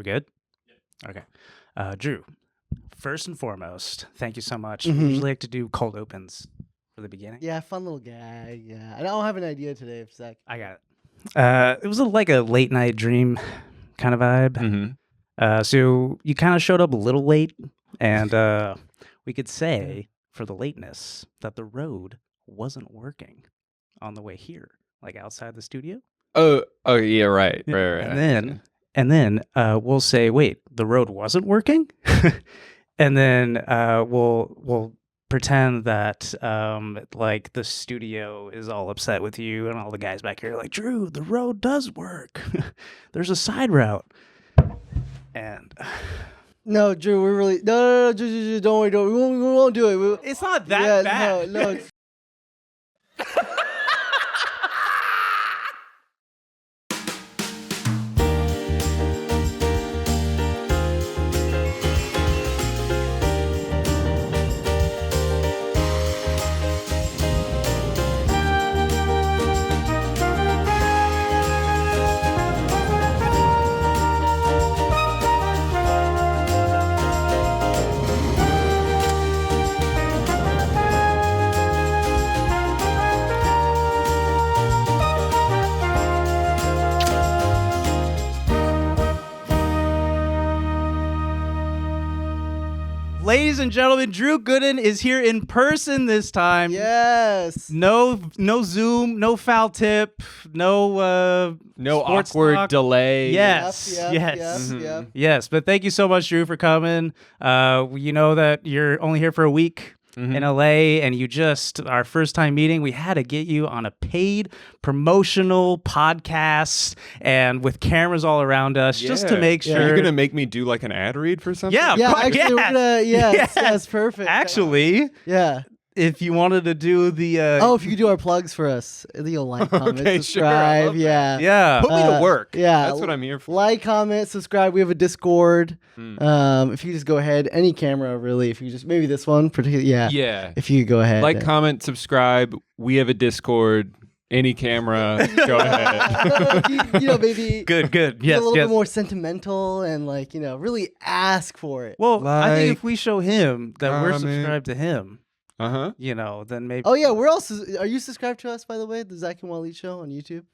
we good? Okay. Drew, first and foremost, thank you so much. Mhm. We usually like to do cold opens for the beginning. Yeah, fun little guy. Yeah, I don't have an idea today, Zach. I got it. It was like a late night dream kind of vibe. Mm-hmm. So you kind of showed up a little late, and we could say for the lateness that the road wasn't working on the way here, like outside the studio. Oh, yeah, right. And then we'll say, wait, the road wasn't working, and then we'll pretend that like the studio is all upset with you, and all the guys back here are like, Drew, the road does work. There's a side route, and No, Drew, we're really no, Drew, don't worry, we won't do it. it's not that bad. No. Ladies and gentlemen, Drew Gooden is here in person this time. Yes. No Zoom, no foul tip, no sports awkward talk. delay. Yes, Yep, yes, yep. yes. But thank you so much, Drew, for coming. You know that you're only here for a week in LA, and our first time meeting, we had to get you on a paid promotional podcast and with cameras all around us just to make sure. You're gonna make me do like an ad read for something? Yeah, Yeah, of course, actually, we're gonna. Yes. That's perfect. Actually, Yeah. if you wanted to do the If you could do our plugs for us, you'll like, comment, Okay, sure, I subscribe. love that. yeah. Put me to work. yeah. That's what I'm here for. Like, comment, subscribe. We have a Discord. If you just go ahead, any camera really. If you just maybe this one particularly, Yeah. If you go ahead, Like, comment, subscribe. We have a Discord. Any camera, go ahead. Maybe Good. be Yes, a little yes. bit more sentimental and really ask for it. Well, I think Like, if we show him that we're comment. subscribed to him, Uh-huh. then maybe. Oh yeah, we're also. Are you subscribed to us, by the way? The Zach and Wahlid show on YouTube.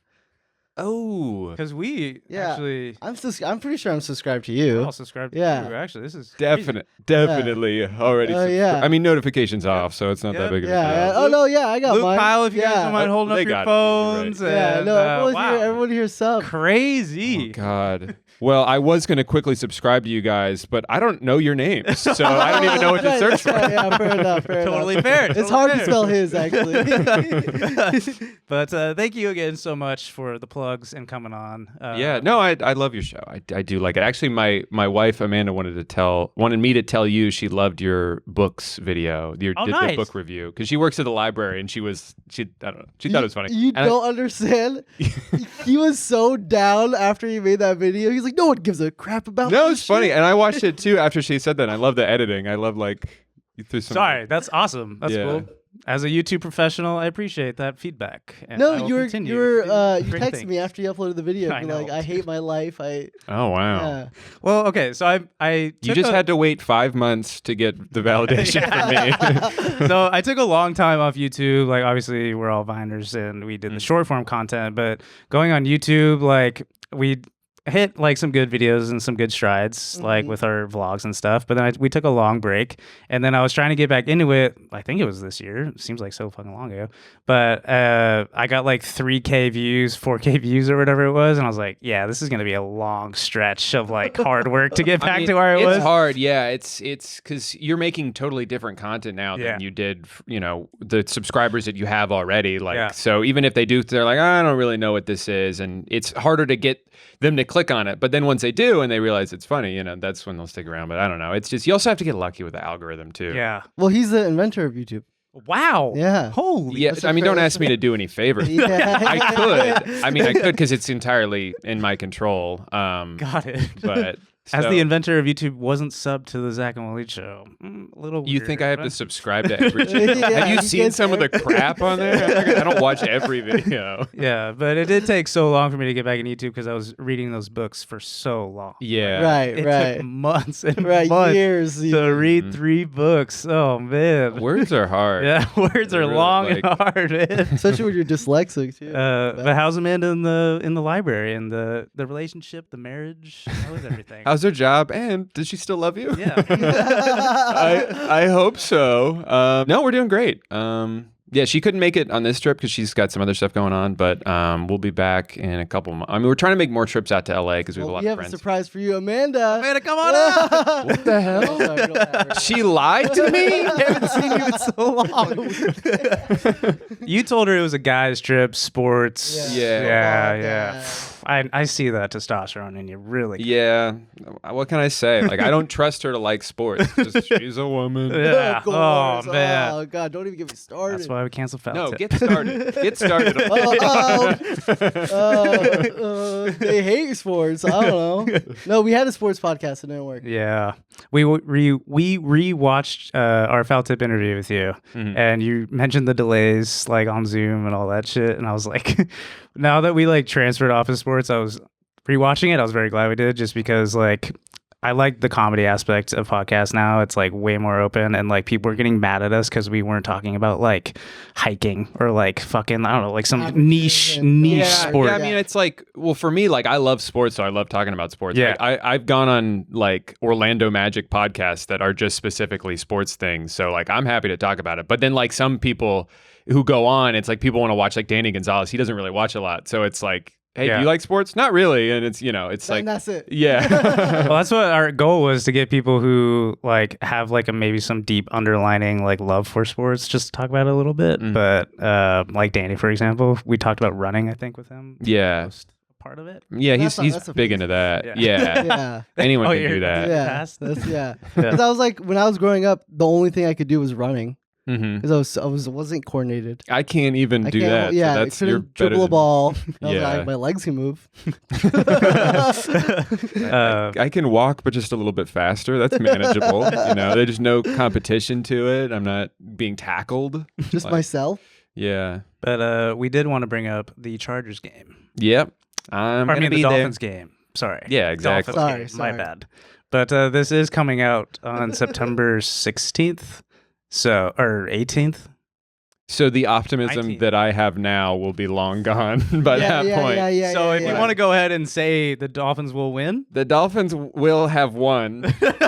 Oh. Because we Yeah. actually I'm pretty sure I'm subscribed to we're you. all subscribed Yeah. to you. Actually, this is crazy. Definitely already. yeah. I mean, notifications off, so it's not that big of a deal. Yeah. Oh no, yeah, I got Luke, mine. Kyle, if you guys don't mind holding They up your got it. You're phones. right. Yeah, and, no, wow. everyone here sub. Crazy. Oh, God. Well, I was going to quickly subscribe to you guys, but I don't know your names, so I don't even know what to Right, search that's right, for. Yeah, fair enough. Totally fair. It's hard to spell his actually. But thank you again so much for the plugs and coming on. Yeah, no, I love your show. I do like it. Actually, my wife Amanda wanted me to tell you she loved your books video, the book review, because she works at the library and she thought it was funny. You don't understand. He was so down after he made that video. He's like, no one gives a crap about. No, this it's funny, shit." and I watched it too after she said that. And I love the editing. I love you threw some. Sorry, that's awesome. That's Yeah. cool. As a YouTube professional, I appreciate that feedback. And I No, will you continue were to do you great texted things. me after you uploaded the video. I You're like, know. I hate my life. Oh wow. Yeah. Well, okay, so I You took just had to wait 5 months to get the validation from me. So I took a long time off YouTube. Like, obviously, we're all Viners and we did the short form content, but going on YouTube, like, we hit like some good videos and some good strides, like with our vlogs and stuff. But then we took a long break, and then I was trying to get back into it. I think it was this year. It seems like so fucking long ago. But I got like 3K views, 4K views, or whatever it was, and I was like, yeah, this is gonna be a long stretch of like hard work to get back to where it was. It's hard, yeah. It's because you're making totally different content now Yeah. than you did. The subscribers that you have already. Like, Yeah. so even if they do, they're like, I don't really know what this is, and it's harder to get them to click on it. But then once they do and they realize it's funny, that's when they'll stick around. But I don't know. It's just you also have to get lucky with the algorithm too. Yeah. Well, he's the inventor of YouTube. Wow. Yeah. Holy. Yeah, I mean, don't ask me to do any favors. Yeah. I could. I mean, I could because it's entirely in my control. Got it. But As So- the inventor of YouTube, wasn't subbed to the Zach and Wahlid show. A little weird. You think I have to but- subscribe to every channel? Yeah, Have you you seen get some of the crap on there? I don't watch every video. Yeah, but it did take so long for me to get back in YouTube because I was reading those books for so long. Yeah. Right, It right. took months and Right, months years. to read 3 books. Oh, man. Words are hard. Yeah, words They're are really, long like- and hard, man. Especially when you're dyslexic, too. But how's Amanda in the library and the relationship, the marriage? How is everything? How's her job? And does she still love you? Yeah. I hope so. No, we're doing great. Yeah, she couldn't make it on this trip because she's got some other stuff going on, but we'll be back in a couple months. I mean, we're trying to make more trips out to LA because we have a lot we of have friends. a surprise for you, Amanda. Amanda, come on out. What the hell? Sorry, we don't have her. She lied to me? I haven't seen you in so long. You told her it was a guy's trip, sports. Yeah. Yeah. I see that testosterone in you, really. Yeah. What can I say? Like, I don't trust her to like sports. Just, she's a woman. Yeah. Of course. Oh, man. Oh, God, don't even get me started. That's why we cancel foul No, tip. get started. Get started. They hate sports. I don't know. No, we had a sports podcast. It didn't work. Yeah, we rewatched our foul tip interview with you, and you mentioned the delays like on Zoom and all that shit, and I was like, now that we like transferred Office Sports, I was rewatching it. I was very glad we did, just because like I like the comedy aspect of podcasts now. It's like way more open, and like people are getting mad at us because we weren't talking about like hiking or like fucking I don't know, like some niche sport. Yeah, I mean, it's like, well, for me, like, I love sports, so I love talking about sports. Yeah. Like, I've gone on like Orlando Magic podcasts that are just specifically sports things, so like I'm happy to talk about it. But then like some people who go on, it's like people want to watch like Danny Gonzalez. He doesn't really watch a lot, so it's like, hey, do you like sports? Not really. And it's, it's like, And that's it. yeah. Well, that's what our goal was, to get people who like have like maybe some deep underlining like love for sports, just to talk about it a little bit. But like Danny, for example, we talked about running, I think, with him. Yeah. Most part of it. Yeah, That's he's a big piece. into that. Yeah. Yeah. Yeah. Anyone can you're- do that. Yeah. Fast. That's, yeah. Because I was like, when I was growing up, the only thing I could do was running. Mm-hmm. Because I wasn't coordinated. I can't even do can't- that. Yeah, so I that's you're couldn't better dribble a than- ball. I was Yeah. like, my legs can move. I can walk, but just a little bit faster. That's manageable. There's no competition to it. I'm not being tackled. Just Like- myself. Yeah. But we did want to bring up the Chargers game. Yep. I'm I gonna mean, be the there. Dolphins game. Sorry. Yeah, exactly. Dolphins Sorry, game. sorry. My bad. But this is coming out on September 16th. Or 18th. So the optimism 19. that I have now will be long gone by that point. Yeah, So if yeah. you want to go ahead and say the Dolphins will win, The Dolphins will have won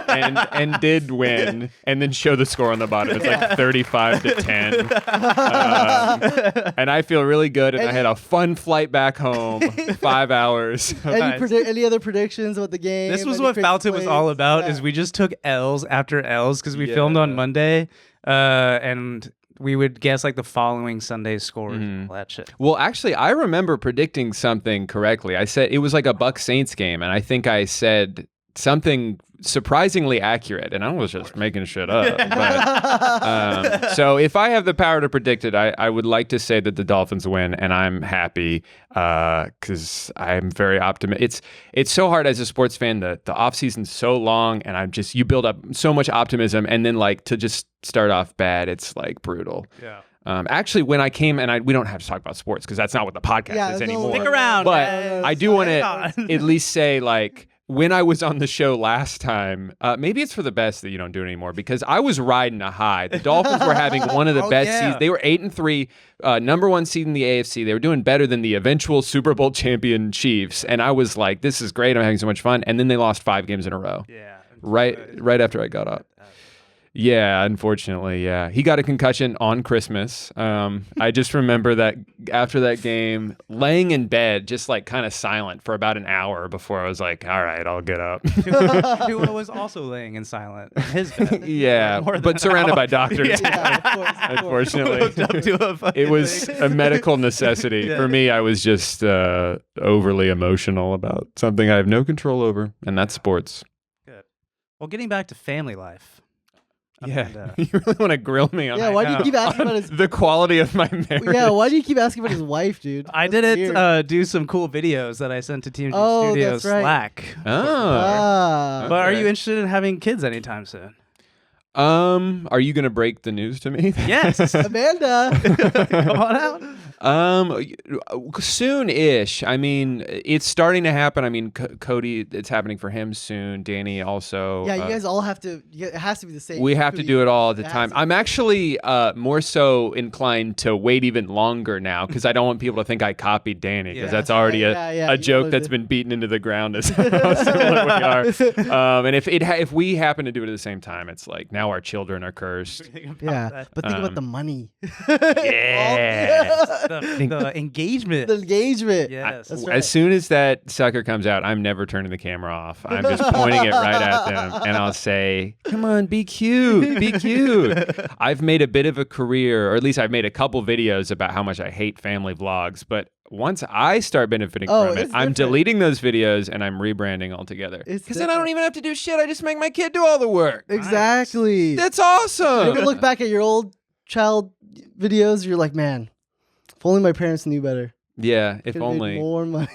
and did win, and then show the score on the bottom. It's like 35-10. And I feel really good, and I had a fun flight back home, 5 hours. Any other predictions about the game? this was Any what crazy Foul Tip was all plays? about. Yeah. Is we just took L's after L's because we filmed on Yeah. Monday, and we would guess like the following Sunday's scores Mm-hmm. and all that shit. Well, actually, I remember predicting something correctly. I said it was like a Bucs Saints game, and I think I said something surprisingly accurate, and I was just making shit up. But, so if I have the power to predict it, I would like to say that the Dolphins win, and I'm happy because I'm very optimistic. It's so hard as a sports fan. The off season's so long, and you build up so much optimism, and then like to just start off bad, it's like brutal. Yeah. Actually, when I came, and we don't have to talk about sports because that's not what the podcast is anymore. Stick around, But guys. I do want Hang to on. at least say, like, when I was on the show last time, maybe it's for the best that you don't do it anymore, because I was riding a high. The Dolphins were having one of the best seasons. They were 8-3, number one seed in the AFC. They were doing better than the eventual Super Bowl champion Chiefs. And I was like, this is great. I'm having so much fun. And then they lost 5 games in a row. Yeah. Right after I got up. Yeah, unfortunately, yeah. He got a concussion on Christmas. I just remember that after that game, laying in bed, just like kind of silent for about an hour before I was like, all right, I'll get up. Tua was also laying in silent in his bed. Yeah, More than but surrounded an by hour. doctors. Yeah, of course. Unfortunately. Hooked up to a fucking It was thing. a medical necessity. For me, I was just overly emotional about something I have no control over, and that's sports. Good. Well, getting back to family life. Yeah, Amanda. you really want to grill me on Yeah, why do you know. keep asking about his? the quality of my marriage. Yeah, why do you keep asking about his wife, dude? I That's didn't weird. do some cool videos that I sent to Team G Oh, Studios that's right. Slack. Oh. But are you interested in having kids anytime soon? Are you gonna break the news to me? Yes, Amanda. come on out. Soon-ish. I mean, it's starting to happen. I mean, Cody, it's happening for him soon. Danny also. Yeah, you guys all have to. It has to be the same. We have to do it all at the time. I'm actually more so inclined to wait even longer now because I don't want people to think I copied Danny because that's already a joke that's been beaten into the ground as how similar we are. And if we happen to do it at the same time, it's like now our children are cursed. Yeah, but think about the money. Yes. The engagement. The engagement. Yes. That's right. As soon as that sucker comes out, I'm never turning the camera off. I'm just pointing it right at them, and I'll say, "Come on, be cute, be cute." I've made a bit of a career, or at least I've made a couple videos about how much I hate family vlogs, but once I start benefiting from it, I'm deleting those videos and I'm rebranding altogether. Because then I don't even have to do shit. I just make my kid do all the work. Exactly. That's awesome. You can look back at your old child videos, you're like, man, if only my parents knew better. Yeah, if Could've only. made more money.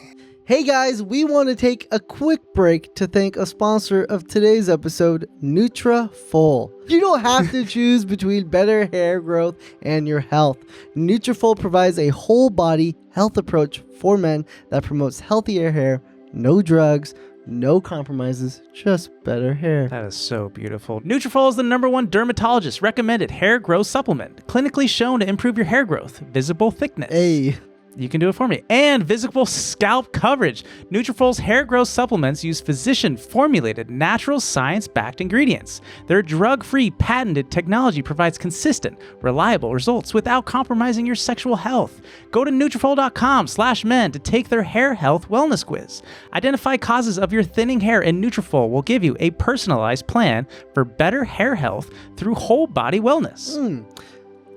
Hey guys, we want to take a quick break to thank a sponsor of today's episode, Nutrafol. You don't have to choose between better hair growth and your health. Nutrafol provides a whole body health approach for men that promotes healthier hair, no drugs, no compromises, just better hair. That is so beautiful. Nutrafol is the #1 dermatologist recommended hair growth supplement, clinically shown to improve your hair growth, visible thickness. Hey. You can do it for me. And visible scalp coverage. Nutrafol's hair growth supplements use physician-formulated, natural science-backed ingredients. Their drug-free, patented technology provides consistent, reliable results without compromising your sexual health. Go to Nutrafol.com/men to take their hair health wellness quiz. Identify causes of your thinning hair, and Nutrafol will give you a personalized plan for better hair health through whole body wellness.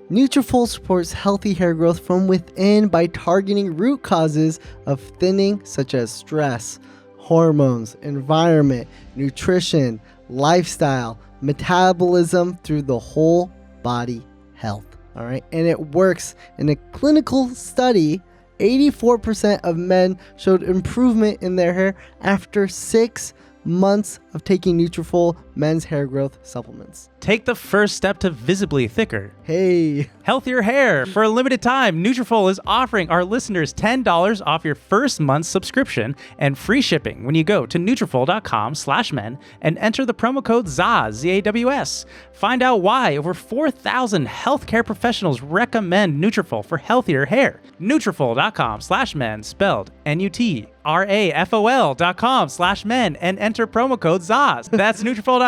Nutrafol supports healthy hair growth from within by targeting root causes of thinning such as stress, hormones, environment, nutrition, lifestyle, metabolism through the whole body health. All right. And it works. In a clinical study, 84% of men showed improvement in their hair after 6 months of taking Nutrafol men's hair growth supplements. Take the first step to visibly thicker, Hey. healthier hair. For a limited time, Nutrafol is offering our listeners $10 off your first month's subscription and free shipping when you go to Nutrafol.com/men and enter the promo code ZAWS, Z-A-W-S. Find out why over 4,000 healthcare professionals recommend Nutrafol for healthier hair. Nutrafol.com/men, spelled Nutrafol.com/men, and enter promo code ZAWS. That's Nutrafol.com/men,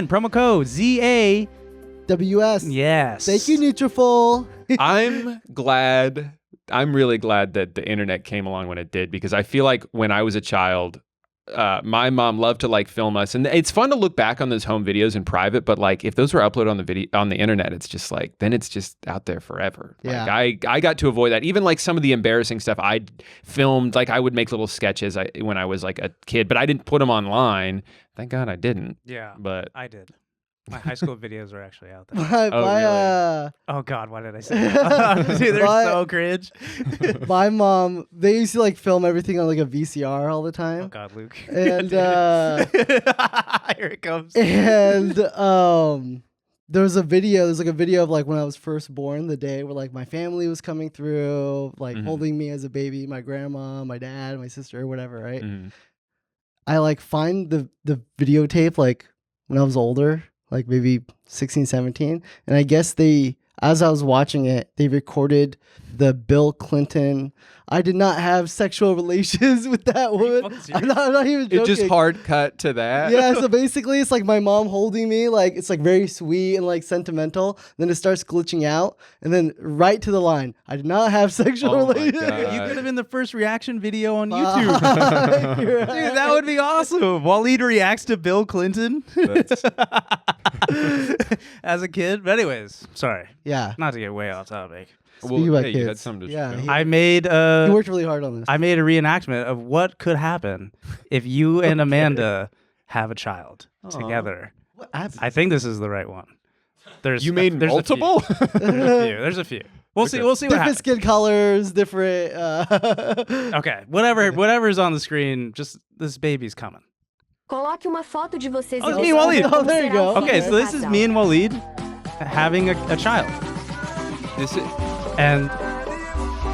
promo code ZAWS. Yes. Yes. Thank you, Nutrafol. I'm really glad that the internet came along when it did, because I feel like when I was a child, my mom loved to like film us, and it's fun to look back on those home videos in private, but like if those were uploaded on the internet, it's just like, then it's just out there forever. Yeah. Like I got to avoid that. Even like some of the embarrassing stuff I filmed, like I would make little sketches when I was like a kid, but I didn't put them online. Thank God I didn't. Yeah, But I did. My high school videos are actually out there. Oh God, why did I say that? Dude, they're so cringe. My mom, they used to like film everything on like a VCR all the time. Oh God, Luke. And here it comes. And there's a video of like when I was first born, the day where like my family was coming through, like holding me as a baby, my grandma, my dad, my sister, whatever, right? I like find the videotape like when I was older, like maybe 16, 17. And I guess as I was watching it, they recorded the Bill Clinton. I did not have sexual relations with that woman. I'm not even joking. It just hard cut to that. Yeah, so basically it's like my mom holding me, like it's like very sweet and like sentimental. Then it starts glitching out, and then right to the line, I did not have sexual relations. You could have been the first reaction video on YouTube. Dude, that would be awesome. Wahlid reacts to Bill Clinton as a kid. But anyways, sorry. Yeah. Not to get way off topic. Well, about hey, kids. you had something to show. I made He worked really hard on this. I made a reenactment of what could happen if you and Amanda have a child together. I think this is the right one. You made multiple? There's a few. We'll see. We'll see what different happens. skin colors, different. Okay, whatever's on the screen. Just this baby's coming. Coloque uma foto de vocês Oh, it's me and Wahlid. Oh, there you go. Okay, so this is me and Wahlid having a child. This is And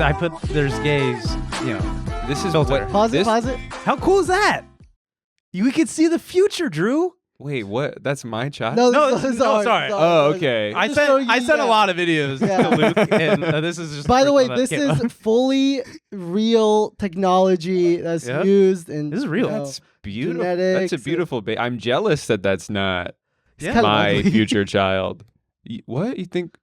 I put there's gays, you know. this is Filter. what Pause it, this, pause it. How cool is that? We could see the future, Drew. Wait, what? That's my child? No, No, this is no, sorry. Oh, okay. I Just sent showing you, I sent a yeah. lot of videos Yeah. to Luke, and this is just. By the way, one this that came is up. fully real technology that's Yeah. used in. This is real. That's beautiful. genetics That's a beautiful baby. I'm jealous that that's not Yeah. kinda my ugly. future child. What you think?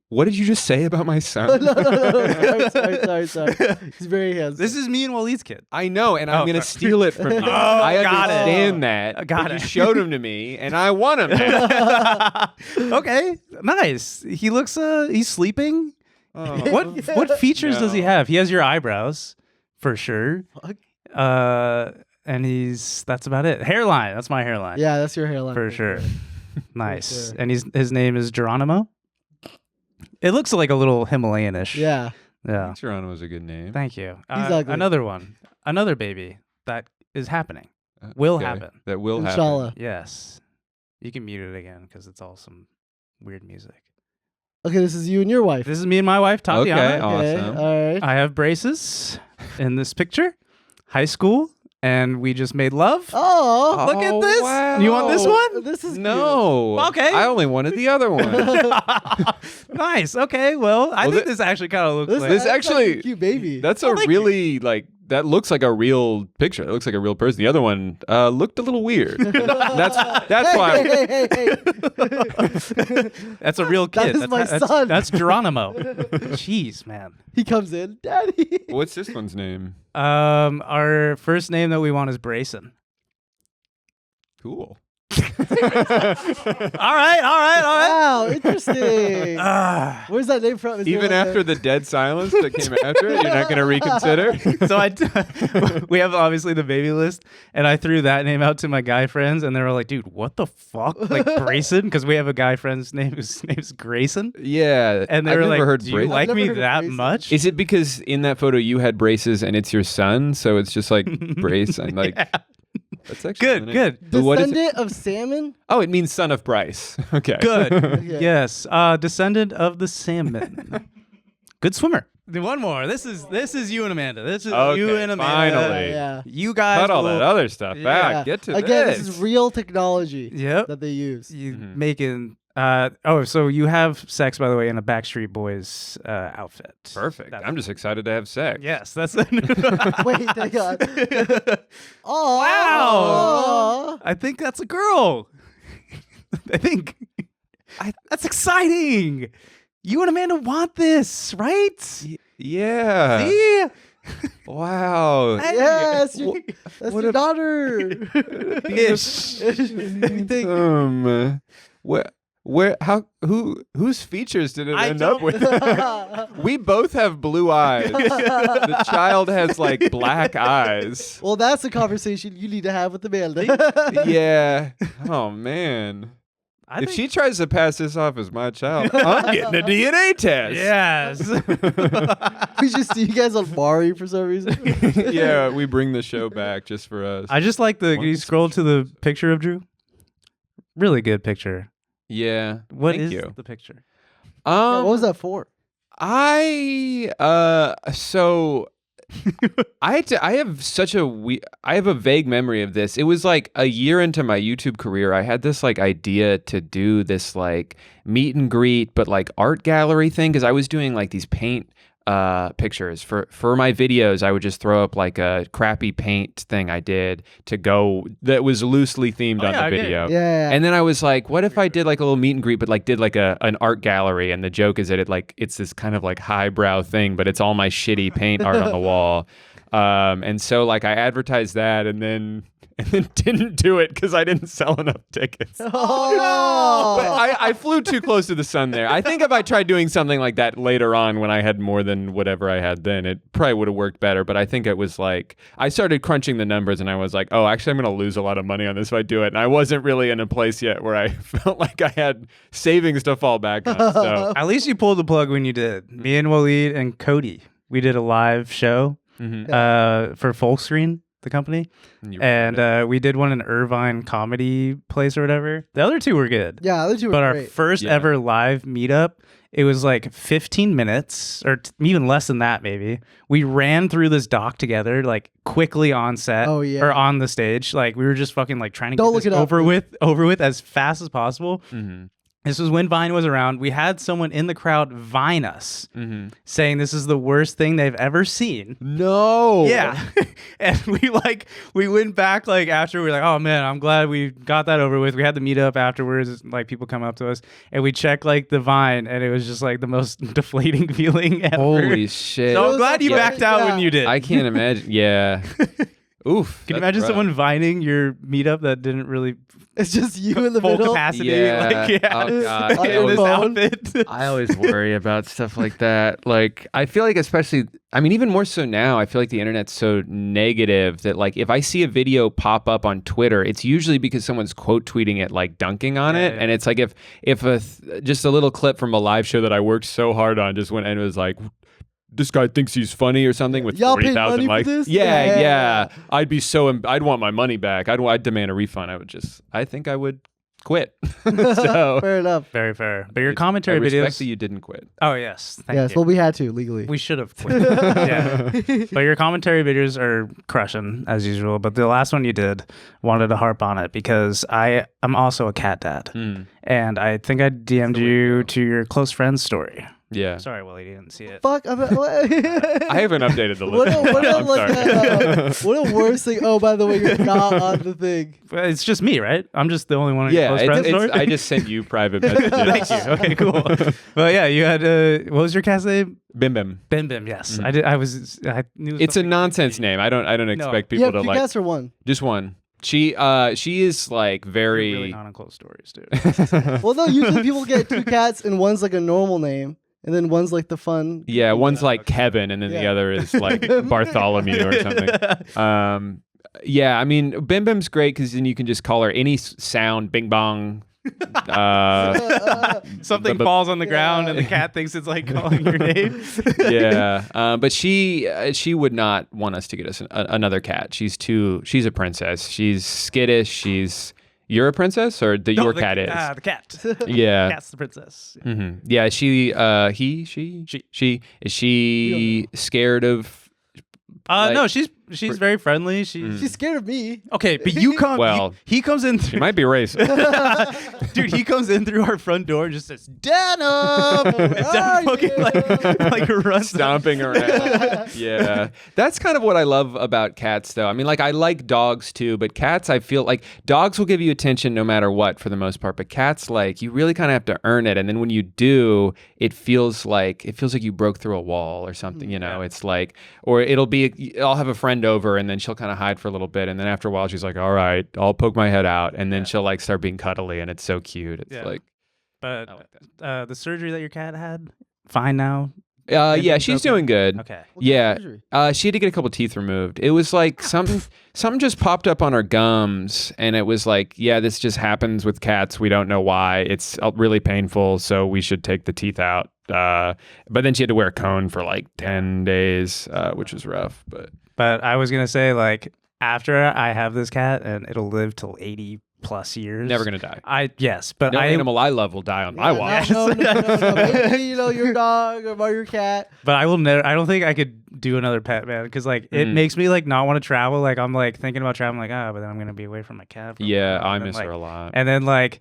What did you just say about my son? no. Sorry. He's very handsome. This is me and Waleed's kid. I know, and I'm Oh, gonna sorry. steal it from you. Oh, I got it. understand that. Got but it. You showed him to me, and I want him now. Okay, nice. He looks. He's sleeping. Oh. What features does he No. have? He has your eyebrows, for sure. Fuck. And that's about it. Hairline. That's my hairline. Yeah, that's your hairline. for sure. Nice. sure. And his name is Geronimo. It looks like a little Himalayan-ish. Yeah. Yeah. Geronimo was a good name. Thank you. He's ugly. Another one. Another baby that is happening. Will Okay, happen. That will Inshallah. happen. Yes. You can mute it again because it's all some weird music. Okay, this is you and your wife. This is me and my wife, Tatiana. Okay. Awesome. All right. I have braces in this picture. High school. And we just made love. Oh, Look at this. Wow. You want this one? this is No. Okay. I only wanted the other one. Nice. Okay. Well, I Well, think thi- this actually kind of looks This, like. This that's actually- like a cute baby. That's Oh, a thank you. really that looks like a real picture. It looks like a real person. The other one looked a little weird. That's why. Hey. That's a real That kid. is my that's, son. That's Geronimo. Jeez, man. He comes in, Daddy. What's this one's name? Our first name that we want is Brayson. Cool. All right. Wow, interesting. Ah. Where's that name from? Is Even there like after the dead silence that came after it, you're not going to reconsider? So we have obviously the baby list, and I threw that name out to my guy friends, and they were like, "Dude, what the fuck?" Like Grayson, because we have a guy friend's name whose name's Grayson, Yeah. and they I've were never like, heard "Do you braces. like I've me never heard of that Grayson. much?" Is it because in that photo you had braces and it's your son, so it's just like brace and like Yeah. that's actually Good, the name. good. But what is it? Descendant of salmon? Oh, it means son of Bryce. Okay. Good. Okay. Yes. Descendant of the salmon. Good swimmer. One more. This is you and Amanda. This is Okay, you and Amanda. finally. Yeah. You guys. Cut all will- that other stuff Yeah. back. Get to Again, this. this is real technology Yep. that they use. You Mhm. making. So you have sex, by the way, in a Backstreet Boys outfit. Perfect. That's- I'm just excited to have sex. Yes, that's. Wait, thank God. Oh, Wow. I think that's a girl. I think. That's exciting. You and Amanda want this, right? Yeah. See? Wow. Hey. Yes, that's what your a- daughter. Ish. Whose features did it I end up don't- with? We both have blue eyes. The child has like black eyes. Well, that's a conversation you need to have with Amanda. Yeah. Oh man. I If think- she tries to pass this off as my child, I'm getting a DNA test. Yes. We just see you guys on Mari for some reason. Yeah, we bring the show back just for us. I just like the. Can you Once- scroll to the picture of Drew? Really good picture. Yeah. What Thank is you. the picture? What was that for? So I have such a I have a vague memory of this. It was like a year into my YouTube career. I had this like idea to do this like meet and greet, but like art gallery thing because I was doing like these paint pictures for my videos. I would just throw up like a crappy paint thing I did to go that was loosely themed on yeah, the I get it. video. Yeah. And then I was like, what if I did like a little meet and greet, but like did like an art gallery? And the joke is that it's this kind of like highbrow thing, but it's all my shitty paint art on the wall. And so like I advertised that and then didn't do it because I didn't sell enough tickets. Oh, But I flew too close to the sun there. I think if I tried doing something like that later on when I had more than whatever I had then, it probably would have worked better. But I think it was like, I started crunching the numbers and I was like, oh, actually, I'm going to lose a lot of money on this if I do it. And I wasn't really in a place yet where I felt like I had savings to fall back on. So, At least you pulled the plug when you did. Me and Waleed and Cody, we did a live show mhm. for full screen. the company, and we did one in Irvine Comedy Place or whatever. The other two were good. Yeah, the other two were but great. Our first ever live meetup, it was like 15 minutes or even less than that, maybe. We ran through this doc together, like quickly on set or on the stage. Like we were just fucking like trying to get this over with as fast as possible. Mm-hmm. This was when Vine was around. We had someone in the crowd Vine us, saying this is the worst thing they've ever seen. No. Yeah. And we went back like after, we were like, oh man, I'm glad we got that over with. We had the meetup afterwards, like people come up to us, and we checked like the Vine, and it was just like the most deflating feeling ever. Holy shit. So I'm glad you backed out when you did. I can't imagine. Yeah. Oof. Can you imagine someone vining your meetup that didn't really... It's just you in the full middle. Capacity. Yeah. Oh, God. In this outfit. I always worry about stuff like that. Like, I feel like especially, I mean, even more so now, I feel like the internet's so negative that like if I see a video pop up on Twitter, it's usually because someone's quote tweeting it, like dunking on it. Yeah. And it's like if just a little clip from a live show that I worked so hard on just went and it was like, this guy thinks he's funny or something with 40,000 likes. Yeah. I'd want my money back. I'd demand a refund. I think I would quit. So fair enough. Very fair. But your commentary I respect videos. that you didn't quit. Oh yes. Thank you. Well, we had to legally. We should have quit. Yeah. But your commentary videos are crushing as usual. But the last one you did, wanted to harp on it because I'm also a cat dad, and I think I DM'd you to your close friend's story. Yeah. Sorry, Willie, you didn't see it. Fuck. I haven't updated the list. What a worst thing. Oh, by the way, you're not on the thing. It's just me, right? I'm just the only one on your close friends story? I just sent you private messages. Thank you. Okay, cool. Well, yeah, you had, what was your cat's name? Bim Bim. Bim Bim, yes. I knew it's a nonsense name. I don't expect people to like. You cats or one? Just one. She is like very... You're really not on close stories, dude. Well, no, usually people get two cats and one's like a normal name. And then one's like the fun. Yeah, one's like Kevin, and then the other is like Bartholomew or something. Yeah, I mean, Bim Bim's great because then you can just call her any sound, bing bong. Something falls on the ground and the cat thinks it's like calling your name. Yeah, but she would not want us to get us another cat. She's a princess. She's skittish. You're a princess, or your cat is? The cat. Yeah, the cat's the princess. Mm-hmm. Yeah, she is she scared of? No, she's very friendly. She's scared of me. Okay, but you come. Well, he comes in. She might be racist. Dude, he comes in through our front door and just says, "Denim!" Fucking like runs stomping around. Yeah, that's kind of what I love about cats, though. I mean, like I like dogs too, but cats, I feel like dogs will give you attention no matter what for the most part. But cats, like you really kind of have to earn it, and then when you do, it feels like you broke through a wall or something. You know, it's like, or I'll have a friend over and then she'll kind of hide for a little bit, and then after a while she's like, all right, I'll poke my head out, and then she'll like start being cuddly, and it's so cute. It's like, but the surgery that your cat had, fine now. Yeah, she's doing good. Okay. Yeah, she had to get a couple teeth removed. It was like something just popped up on her gums, and it was like, yeah, this just happens with cats. We don't know why. It's really painful, so we should take the teeth out. But then she had to wear a cone for like 10 days, which was rough. But I was gonna say, like, after I have this cat, and it'll live till 80 plus years. Never gonna die. Yes, but no animal I love will die on my watch. No. Maybe, your dog or your cat. But I will never. I don't think I could do another pet, man, because like it makes me like not want to travel. Like I'm like thinking about traveling, like but then I'm gonna be away from my cat. Yeah, I miss her a lot. And then like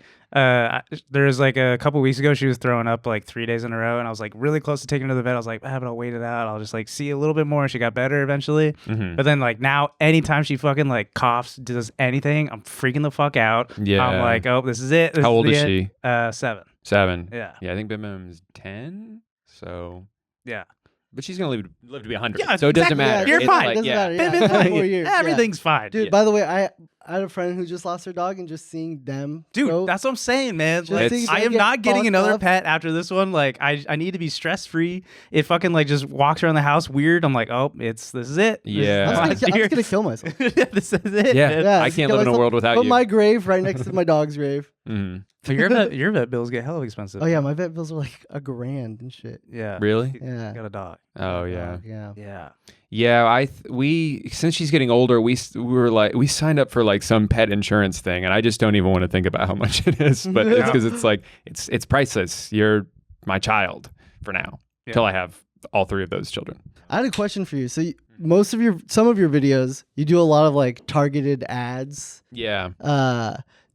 there's like a couple weeks ago, she was throwing up like 3 days in a row, and I was like really close to taking her to the vet. I was like, but I'll wait it out. I'll just like see a little bit more. She got better eventually. But then like now, anytime she fucking like coughs, does anything, I'm freaking the fuck out. Yeah, I'm like, oh, this is it. How old is she? 7. 7. Yeah. I think Bim Bim's 10. So yeah. But she's gonna live to be 100. Yeah, so it doesn't matter. You're fine. Doesn't matter. Been 4 years. Everything's fine. Dude, by the way, I had a friend who just lost her dog, and just seeing them. Dude, that's what I'm saying, man. Like, I am not getting another pet after this one. Like, I need to be stress free. It fucking like just walks around the house weird. I'm like, oh, this is it. Yeah. I'm just gonna kill myself. This is it. Yeah. I can't live in a world without you. Put my grave right next to my dog's grave. Mm. So your vet bills get hella expensive. Oh yeah, my vet bills are like $1,000 and shit. Yeah. Really? Yeah. Got a dog. Oh yeah. Dog, yeah. Yeah. Yeah, we since she's getting older, we were like we signed up for like some pet insurance thing, and I just don't even want to think about how much it is. But it's because it's like it's priceless. You're my child for now till I have all 3 of those children. I had a question for you. So some of your videos, you do a lot of like targeted ads. Yeah.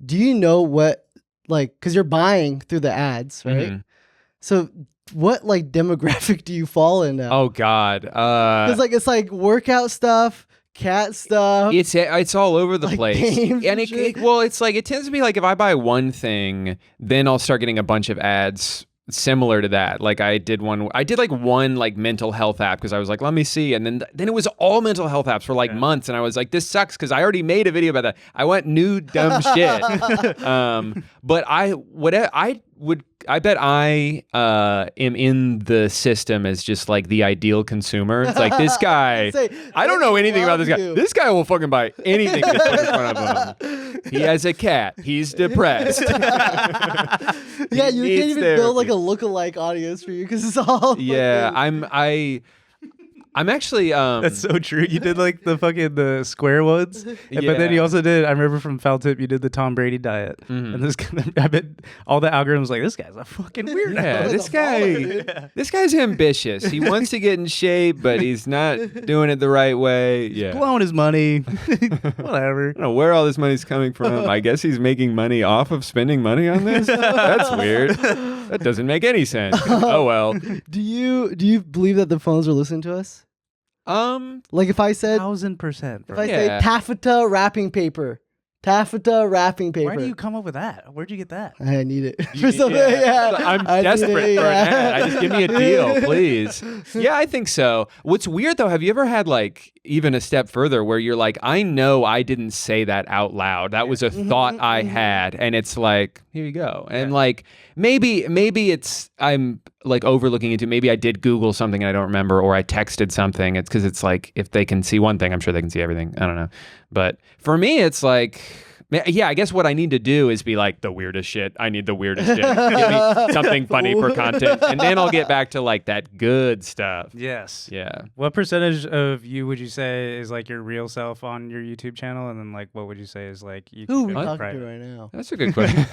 Do you know what like because you're buying through the ads, right? Mm-hmm. So what like demographic do you fall in now? Oh God. Because like it's like workout stuff, cat stuff. It's all over the like place, games and and it's like it tends to be like if I buy one thing, then I'll start getting a bunch of ads similar to that. Like I did one like mental health app because I was like, let me see, and then it was all mental health apps for like months, and I was like, this sucks because I already made a video about that. I want new dumb shit. But I bet I am in the system as just like the ideal consumer. It's like this guy. I don't know anything about this guy. This guy will fucking buy anything that's put in front of him. He has a cat. He's depressed. Yeah, you can't even build like a lookalike audience for you because it's all. Yeah, I'm actually That's so true. You did like the square ones, but then you also did. I remember from Foul Tip, you did the Tom Brady diet, and this I bet all the algorithms like this guy's a fucking weirdo. Yeah, this guy's ambitious. He wants to get in shape, but he's not doing it the right way. Yeah, blowing his money. Whatever. I don't know where all this money's coming from. I guess he's making money off of spending money on this. That's weird. That doesn't make any sense. Oh well. Do you believe that the phones are listening to us? Like if I said 1000%. If I say taffeta wrapping paper. Why do you come up with that? Where'd you get that? I need it for something. Yeah. I'm desperate for an ad. Just give me a deal, please. Yeah, I think so. What's weird though, have you ever had like even a step further where you're like, I know I didn't say that out loud. That was a thought I had, and it's like, here you go. And like maybe it's I'm like overlooking into maybe I did Google something and I don't remember, or I texted something. It's because it's like if they can see one thing, I'm sure they can see everything. I don't know. But for me, it's like, yeah, I guess what I need to do is be like the weirdest shit. I need the weirdest shit. Give me something funny for content. And then I'll get back to like that good stuff. Yes. Yeah. What percentage of you would you say is like your real self on your YouTube channel? And then like what would you say is like you who are we talking to right now? That's a good question.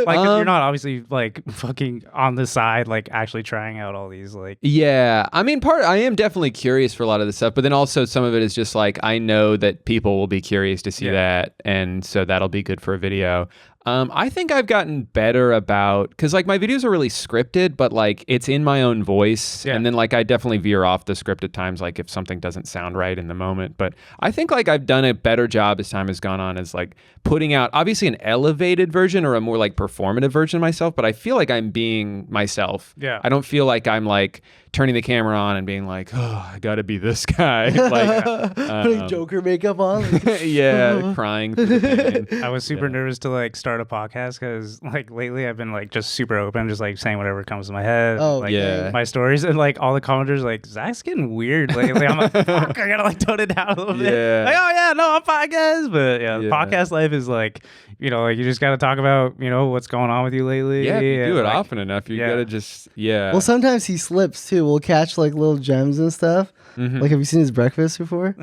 Like you're not obviously like fucking on the side, like actually trying out all these like. Yeah. I mean, I am definitely curious for a lot of this stuff, but then also some of it is just like I know that people will be curious to see that. And so that'll be good for a video. I think I've gotten better about, because like my videos are really scripted, but like it's in my own voice. Yeah. And then like I definitely veer off the script at times, like if something doesn't sound right in the moment. But I think like I've done a better job as time has gone on as like putting out obviously an elevated version or a more like performative version of myself, but I feel like I'm being myself. Yeah. I don't feel like I'm like turning the camera on and being like, oh, I gotta be this guy. Like putting Joker makeup on. Yeah, crying through the pain. I was super nervous to like start a podcast because like lately I've been like just super open, just like saying whatever comes to my head. Oh, like, yeah. My stories, and like all the commenters like, Zach's getting weird lately. I'm like, fuck, I gotta like tone it down a little bit. Like, oh yeah, no, I'm podcast. But yeah, the podcast life is like, you know, like you just gotta talk about, you know, what's going on with you lately. Yeah, if you do it like, often enough, you gotta just, Well, sometimes he slips too. We'll catch like little gems and stuff. Mm-hmm. Like, have you seen his breakfast before?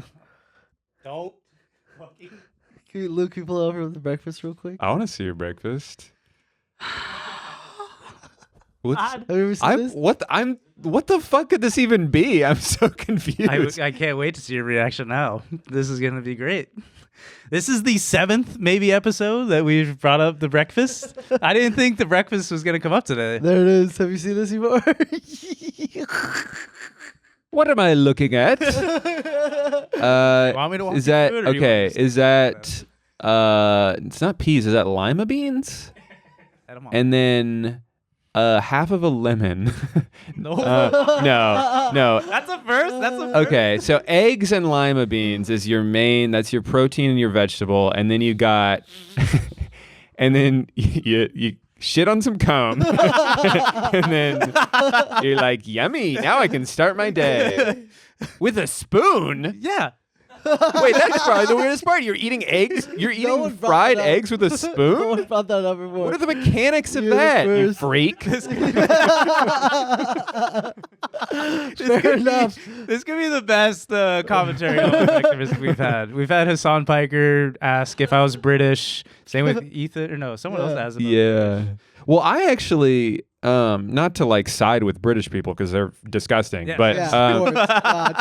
Don't. Luke, can you pull over the breakfast real quick? I want to see your breakfast. Have you ever seen this? What the fuck could this even be? I'm so confused. I can't wait to see your reaction now. This is gonna be great. This is the 7th maybe episode that we've brought up the breakfast. I didn't think the breakfast was gonna come up today. There it is. Have you seen this before? What am I looking at? Want me to walk is that you through it, or okay? you Is that it's not peas? Is that lima beans? And then half of a lemon. No. No. That's a first. Okay, so eggs and lima beans is your main. That's your protein and your vegetable, and then you got, and then you shit on some cum, and then you're like, yummy. Now I can start my day with a spoon. Yeah. Wait, that's probably the weirdest part. You're eating eggs. You're eating fried eggs with a No spoon. one brought that up before. What are the mechanics of that, you freak? Fair enough. This could be the best commentary on effectivism we've had. We've had Hassan Piker ask if I was British. Same with Ethan, or no, someone else asked. Yeah. Well, I actually, not to like side with British people because they're disgusting, but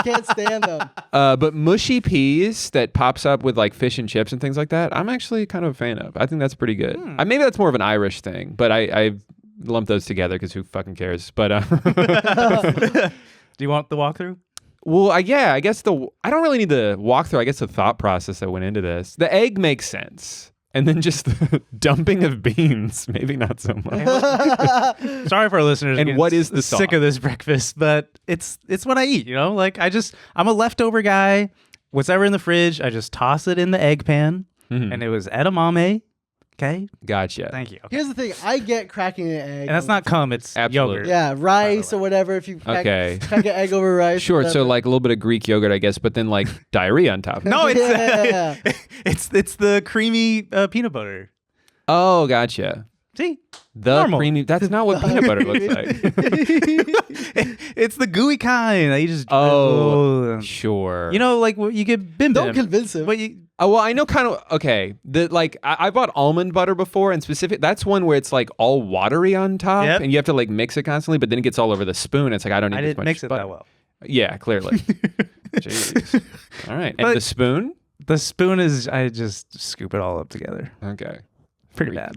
can't stand them. but mushy peas that pops up with like fish and chips and things like that, I'm actually kind of a fan of. I think that's pretty good. Maybe that's more of an Irish thing, but I lump those together because who fucking cares? But do you want the walkthrough? Well, I guess I don't really need the walkthrough. I guess the thought process that went into this. The egg makes sense. And then just the dumping of beans, maybe not so much. Sorry for our listeners. And what is the sick of this breakfast? But it's what I eat. You know, like I'm a leftover guy. Whatever in the fridge, I just toss it in the egg pan, and it was edamame. Okay, gotcha. Thank you. Okay. Here's the thing: I get cracking an egg, and that's not cum; it's yogurt. Yeah, rice or whatever. If you crack an egg over rice, sure. So like a little bit of Greek yogurt, I guess, but then like diarrhea on top. No, it's it's the creamy peanut butter. Oh, gotcha. See, the creamy. That's not what peanut butter looks like. It's the gooey kind that you just. Sure. You know, like you get bim bim. Don't convince him. But well, I know kind of. Okay, I bought almond butter before, and that's one where it's like all watery on top, and you have to like mix it constantly. But then it gets all over the spoon. It's like I didn't mix it that well. Yeah, clearly. Jeez. All right, and the spoon. The spoon is I just scoop it all up together. Okay. Pretty bad.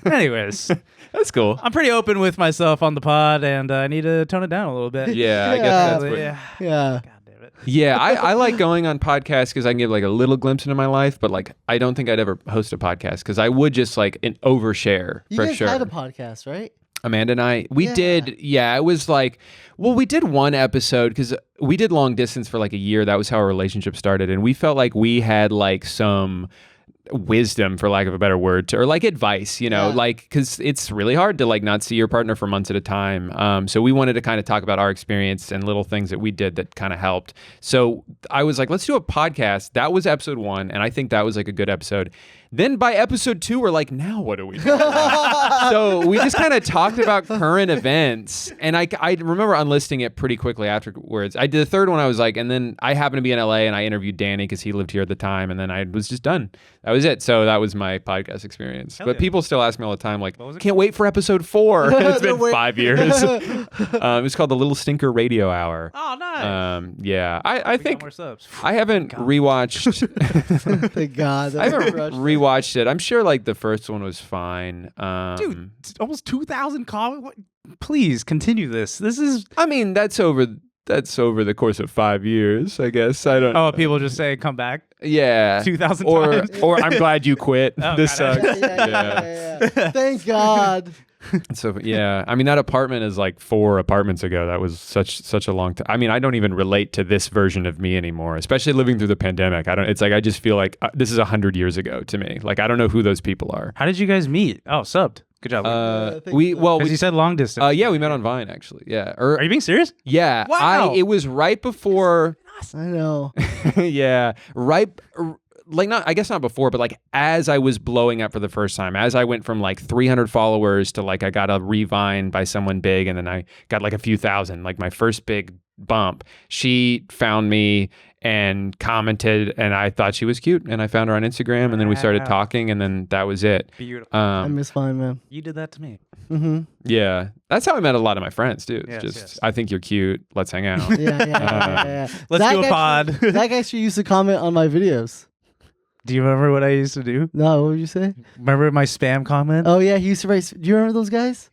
Anyways, that's cool. I'm pretty open with myself on the pod, and I need to tone it down a little bit. Yeah, I guess that's what. Yeah. God damn it. Yeah, I like going on podcasts because I can give like a little glimpse into my life, but like I don't think I'd ever host a podcast because I would just like overshare for You sure. guys had a podcast, right? Amanda and I, we did. Yeah, it was like, well, we did one episode because we did long distance for like a year. That was how our relationship started, and we felt like we had like some wisdom, for lack of a better word, or like advice, you know, like because it's really hard to like not see your partner for months at a time. So we wanted to kind of talk about our experience and little things that we did that kind of helped. So I was like, let's do a podcast. That was episode 1, and I think that was like a good episode. Then by episode 2, we're like, now what do we do? So we just kind of talked about current events. And I remember unlisting it pretty quickly afterwards. I did the third one. I was like, and then I happened to be in LA and I interviewed Danny because he lived here at the time. And then I was just done. That was it. So that was my podcast experience. But people still ask me all the time, like, can't wait for episode 4. It's been 5 years. It's called the Little Stinker Radio Hour. Oh, nice. Yeah. I think more subs. I haven't rewatched. Thank God. I haven't rewatched it. I'm sure like the first one was fine. Dude, almost 2,000 comments. Please continue this. This is. I mean, that's over the course of 5 years, I guess. I don't. Oh, people just say come back. Yeah. 2,000 times. Or I'm glad you quit. This sucks. Yeah. Thank God. So yeah, I mean that apartment is like 4 apartments ago. That was such a long time. I mean, I don't even relate to this version of me anymore, especially living through the pandemic. It's like I just feel like this is 100 years ago to me. Like I don't know who those people are. How did you guys meet? Oh, subbed. Good job. Because you said long distance. Yeah, we met on Vine actually. Yeah. Are you being serious? Yeah. Wow. It was right before. I know. Yeah. Like I guess not before, but like as I was blowing up for the first time, as I went from like 300 followers to like I got a revine by someone big, and then I got like a few thousand, like my first big bump. She found me and commented, and I thought she was cute, and I found her on Instagram, and then we started talking, and then that was it. Beautiful. I miss Vine, man. You did that to me. Mm-hmm. Yeah, that's how I met a lot of my friends too. Yes. I think you're cute. Let's hang out. Yeah. Let's do a pod. Zach actually used to comment on my videos. Do you remember what I used to do? No, what would you say? Remember my spam comment? Oh yeah, he used to write. Do you remember those guys?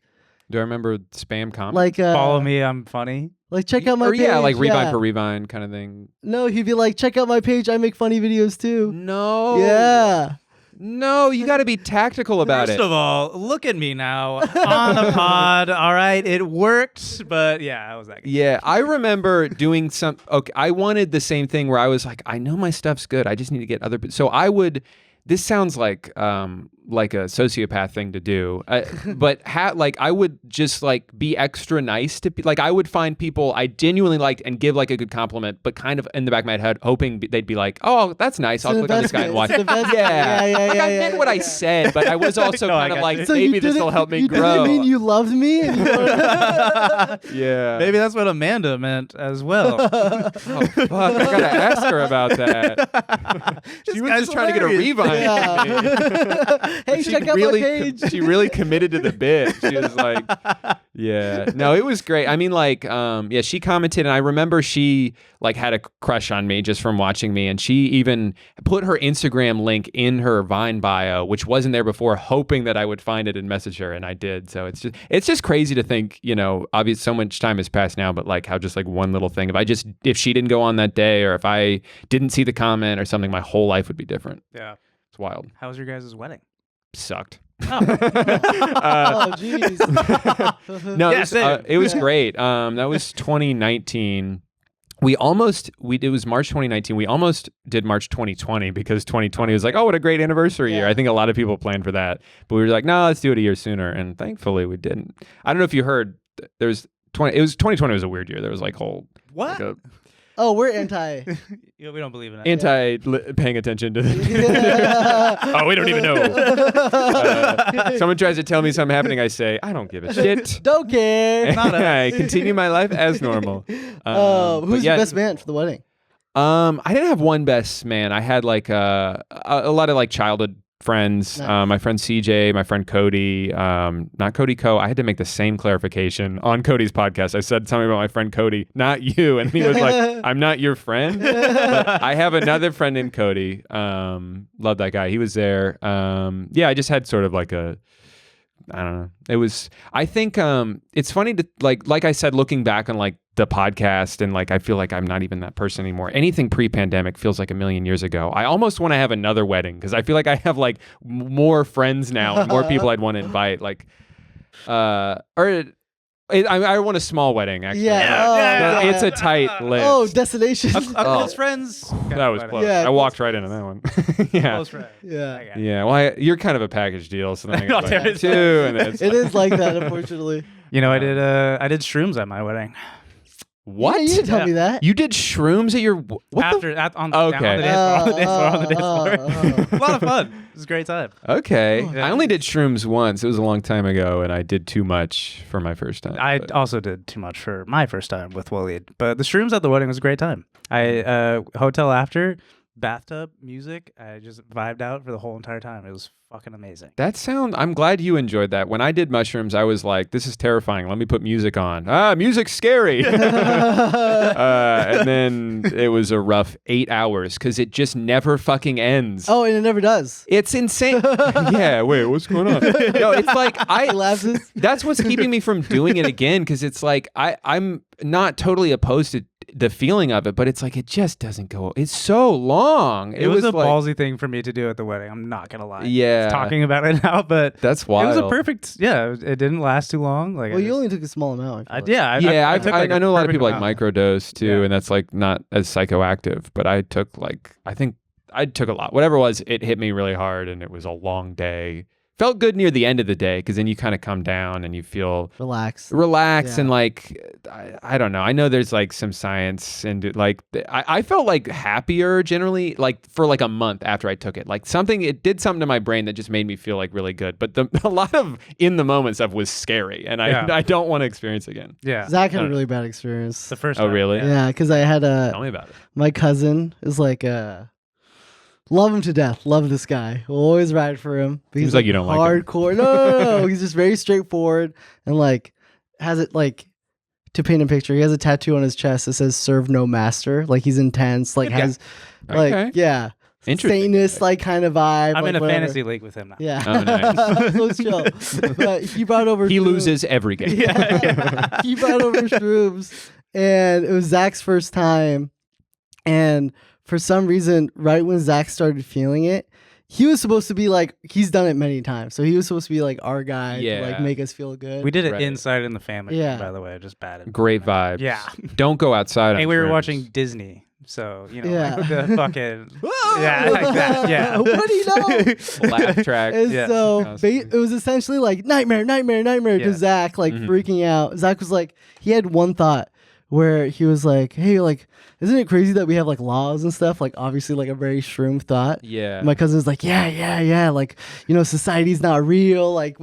Do I remember spam comments? Like follow me, I'm funny. Like check out my page. Yeah, like revine for revine kind of thing. No, he'd be like, check out my page. I make funny videos too. No. Yeah. No, you got to be tactical about it. First of all, look at me now on the pod. All right, it worked, but yeah, I was that guy. Yeah, I remember doing some. Okay, I wanted the same thing where I was like, I know my stuff's good. I just need to get other. So I would. This sounds like like a sociopath thing to do. But like I would just like be extra nice to like I would find people I genuinely liked and give like a good compliment, but kind of in the back of my head hoping they'd be like, oh, that's nice. I'll click on this guy and watch. Yeah. I meant what I said, but I was also kind of like, so maybe this will help me grow. You mean you loved me? Yeah. Maybe that's what Amanda meant as well. Oh, fuck. I gotta ask her about that. She was just trying to get a rewind. Yeah. Hey, check out my page. She really committed to the bit. She was like, yeah. No, it was great. I mean, like, yeah, she commented, and I remember she like had a crush on me just from watching me, and she even put her Instagram link in her Vine bio, which wasn't there before, hoping that I would find it and message her, and I did. So it's just crazy to think, you know, obviously so much time has passed now, but like how just like one little thing, if she didn't go on that day, or if I didn't see the comment or something, my whole life would be different. Yeah. It's wild. How was your guys' wedding? Sucked. Oh, jeez. No, it was great. That was 2019. It was March 2019. We almost did March 2020 because 2020 was like, oh, what a great anniversary year. I think a lot of people planned for that, but we were like, no, let's do it a year sooner. And thankfully we didn't. I don't know if you heard, 2020 was a weird year. There was like whole, what? Like oh, we're anti. Yeah, we don't believe in it. Paying attention to oh, we don't even know. Someone tries to tell me something happening, I say, I don't give a shit. Don't care. I continue my life as normal. Who's your best man for the wedding? I didn't have one best man. I had like a lot of like childhood friends. Nice. My friend CJ, my friend Cody, not Cody Co. I had to make the same clarification on Cody's podcast. I said something about my friend Cody, not you. And he was like, I'm not your friend. But I have another friend named Cody. Love that guy. He was there. Yeah, I just had sort of like I don't know. It was, I think it's funny to like I said, looking back on like the podcast, and like I feel like I'm not even that person anymore. Anything pre-pandemic feels like a million years ago. I almost want to have another wedding because I feel like I have like more friends now and more people I'd want to invite. Like, I want a small wedding, actually. Yeah. It's a tight list. Oh, destination. Close friends. That was close. Yeah, I walked right into that one. Yeah. Close friends. Yeah. Yeah. Well, you're kind of a package deal, so then I No, got there like is two, and then it's It is like that, unfortunately. You know, I did shrooms at my wedding. What? Yeah, you didn't tell me that. You did shrooms at your on the dance floor. A lot of fun. It was a great time. Okay. Oh, I only did shrooms once. It was a long time ago, and I did too much for my first time. I also did too much for my first time with Wahlid, but the shrooms at the wedding was a great time. I hotel after, bathtub, music. I just vibed out for the whole entire time. It was fucking amazing. I'm glad you enjoyed that. When I did mushrooms, I was like, this is terrifying. Let me put music on. Music's scary. And then it was a rough 8 hours because it just never fucking ends. Oh, and it never does. It's insane. Yeah, wait, what's going on? No, it's like that's what's keeping me from doing it again, because it's like I'm not totally opposed to the feeling of it, but it's like it just doesn't go. It's so long. It was a ballsy thing for me to do at the wedding. I'm not gonna lie. Yeah, talking about it now, but that's wild. It was a perfect. Yeah, it didn't last too long. Like, well, you only took a small amount. I know a lot of people like microdose too, and that's like not as psychoactive. But I took I think I took a lot. Whatever it was, it hit me really hard, and it was a long day. Felt good near the end of the day because then you kind of come down and you feel relax, yeah. And like I don't know. I know there's like some science, and like I felt like happier generally, like for like a month after I took it. Like it did something to my brain that just made me feel like really good. But a lot of in the moment stuff was scary, and I don't want to experience it again. Yeah, Zach had a really bad experience the first time. Oh really? Yeah, because I had tell me about it. My cousin is like love him to death. Love this guy. We'll always ride for him. But Seems like you don't hardcore. like him. No. He's just very straightforward and like has it like, to paint a picture, he has a tattoo on his chest that says "Serve no master." Like he's intense. Like has like Satanist like kind of vibe. I'm like, in a whatever. fantasy league with him now. Yeah. Oh, nice. So it's chill. But he brought over. He loses every game. Yeah. He brought over shrooms, and it was Zach's first time, and for some reason, right when Zach started feeling it, he was supposed to be like, he's done it many times. So he was supposed to be like our guy to like make us feel good. We did it inside in the family, Yeah. by the way. Just bad. Great vibes. Yeah. Don't go outside. Hey, we were watching Disney. So, like the fucking like that. Yeah. What do you know? Laugh track. And so Awesome. it was essentially like nightmare to Zach, like freaking out. Zach was like, he had one thought where he was like, hey, like, isn't it crazy that we have like laws and stuff? Like, obviously, like a very shroom thought. Yeah. My cousin's like, yeah. Like, society's not real. Like,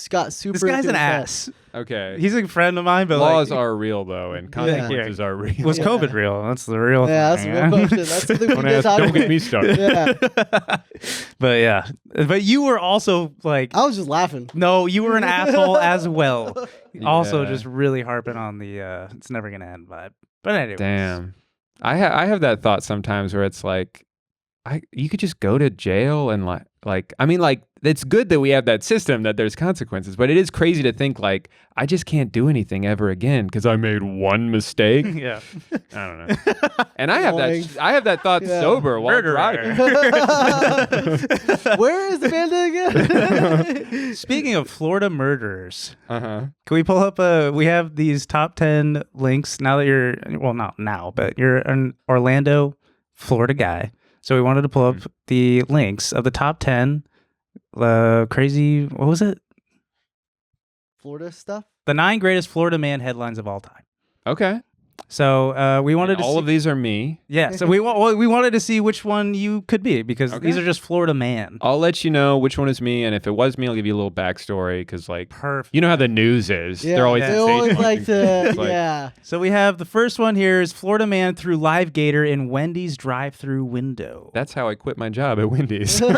got super. This guy's an ass. Okay. He's a friend of mine, but laws are real though, and consequences are real. Was COVID real? That's the real thing. That's the real question. That's something we need to talk Don't about. get me started. Yeah. But you were also like, I was just laughing. no, you were an asshole as well. Also, Yeah. just really harping on the it's never gonna end vibe. But anyway, Damn. I have that thought sometimes where it's like, you could just go to jail and like I mean, like, it's good that we have that system that there's consequences, but it is crazy to think like I just can't do anything ever again because I made one mistake. yeah. I don't know. And I have that thought sober while driving. Where is the bandit again? Speaking of Florida murderers, Uh-huh. can we pull up we have these top 10 links now that you're, well, not now, but you're an Orlando, Florida guy. So we wanted to pull up the links of the top 10 crazy, what was it? Florida stuff? The 9 greatest Florida man headlines of all time. Okay. So we wanted And all of these are me. Yeah, so we wanted to see which one you could be because these are just Florida man. I'll let you know which one is me, and if it was me, I'll give you a little backstory because, like, Perfect. you know how the news is. Yeah, They're always they always like to, It's like, yeah. So we have the first one here is Florida man threw live gator in Wendy's drive-through window. That's how I quit my job at Wendy's. Okay,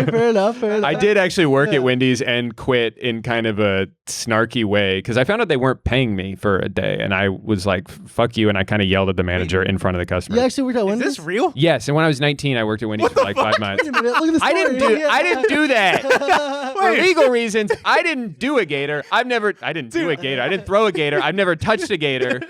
fair enough. I did actually work at Wendy's and quit in kind of a snarky way because I found out they weren't paying me for a day, and I was like, "Fuck you!" and I kind of yelled at the manager in front of the customer. You actually worked at Wendy's? Is this real? Yes, and when I was 19, I worked at Wendy's for like 5 months. Wait a minute, look at the story. I didn't do that. For legal reasons, I didn't do a gator. I didn't do a gator. I didn't throw a gator. I've never touched a gator.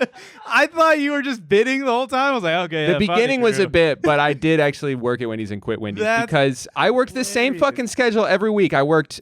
I thought you were just bidding the whole time. I was like, okay. The beginning was a bit, but I did actually work at Wendy's and quit Wendy's because I worked the same fucking schedule every week. I worked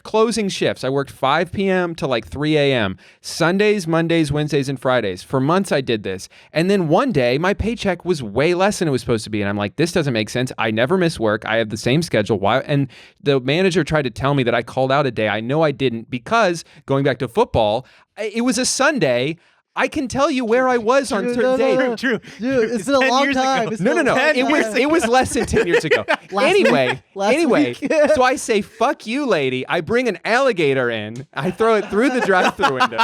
closing shifts. I worked 5 p.m. to like 3 a.m. Sundays, Mondays, Wednesdays, and Fridays. For months I did this. And then one day my paycheck was way less than it was supposed to be. And I'm like, this doesn't make sense. I never miss work. I have the same schedule. Why? And the manager tried to tell me that I called out a day. I know I didn't because going back to football, it was a Sunday. I can tell you where I was on certain days. True. Dude, it's been a long time. No. It was less than 10 years ago. Anyway, week. so I say, fuck you, lady. I bring an alligator in. I throw it through the drive-thru window.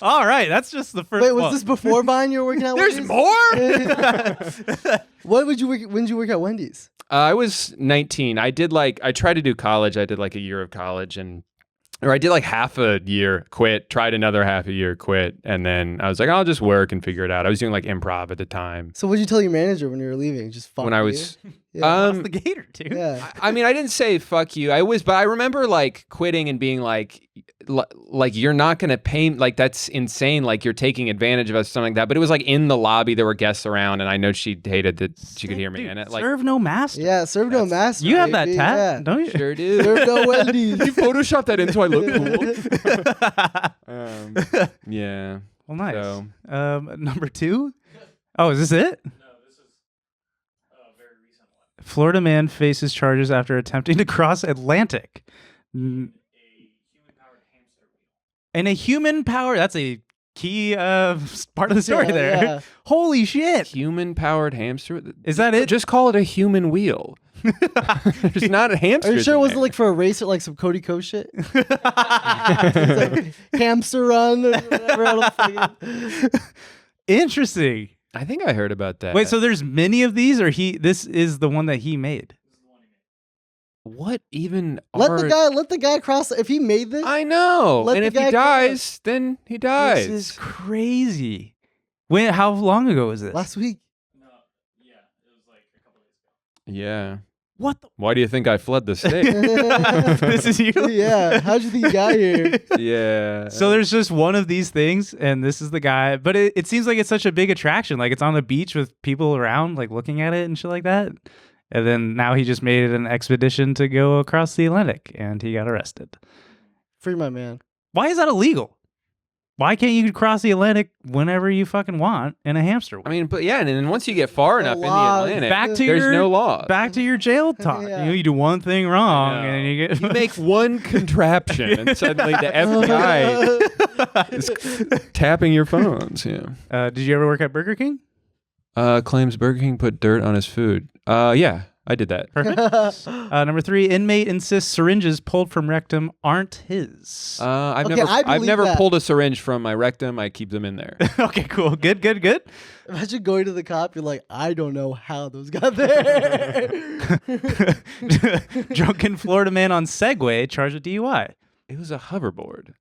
All right, that's just the first Wait, was one. this before Vine you were working at There's Wendy's? more? When did you work at Wendy's? I was 19. I tried to do college. I did like a year of college or I did like half a year, quit, tried another half a year, quit. And then I was like, I'll just work and figure it out. I was doing like improv at the time. So what did you tell your manager when you were leaving? Just fuck When I was, Lost the gator, dude. yeah. I mean, I didn't say fuck you. But I remember like quitting and being like you're not going to pay, like that's insane. Like you're taking advantage of us, something like that. But it was like in the lobby, there were guests around and I know she hated that she could hear me. Dude, And it like, serve no master. Yeah, serve no master. You have that baby. tat, Yeah. don't you? sure do. Serve no Wendy's. You photoshopped that in so I look cool. Yeah. Well, nice. So. Number 2? Oh, is this it? No, this is a very recent one. Florida man faces charges after attempting to cross Atlantic. And a human power. That's a key part of the story there. Yeah. Holy shit. Human-powered hamster? Is that it? Just call it a human wheel. There's not a hamster. Are you sure it in wasn't there. like for a race or like some Cody Co shit? It's like hamster run or whatever. I don't fucking... Interesting. I think I heard about that. Wait, so there's many of these, or this is the one that he made? what even Let are... the guy cross. If he made this, I know. Let And the if he guy dies, then he dies. This is crazy. When? How long ago was this? last week. Yeah. What the? Why do you think I fled the state? This is you? Yeah. How'd you think you got here? Yeah. So there's just one of these things, and this is the guy. But it seems like it's such a big attraction. Like it's on the beach with people around, like looking at it and shit like that. And then now he just made it an expedition to go across the Atlantic, and he got arrested. Free my man. Why is that illegal? Why can't you cross the Atlantic whenever you fucking want in a hamster wheel? I mean, but yeah, and then once you get far enough in the Atlantic, there's no law. Back to your jail talk. Yeah. You do one thing wrong, and you get you make one contraption, and suddenly the FBI is tapping your phones. Yeah. Did you ever work at Burger King? Claims Burger King put dirt on his food. Yeah, I did that. Perfect. Number 3, inmate insists syringes pulled from rectum aren't his. I've I never pulled a syringe from my rectum. I keep them in there. Okay, cool. Good. Imagine going to the cop. You're like, I don't know how those got there. Drunken Florida man on Segway charged with DUI. It was a hoverboard.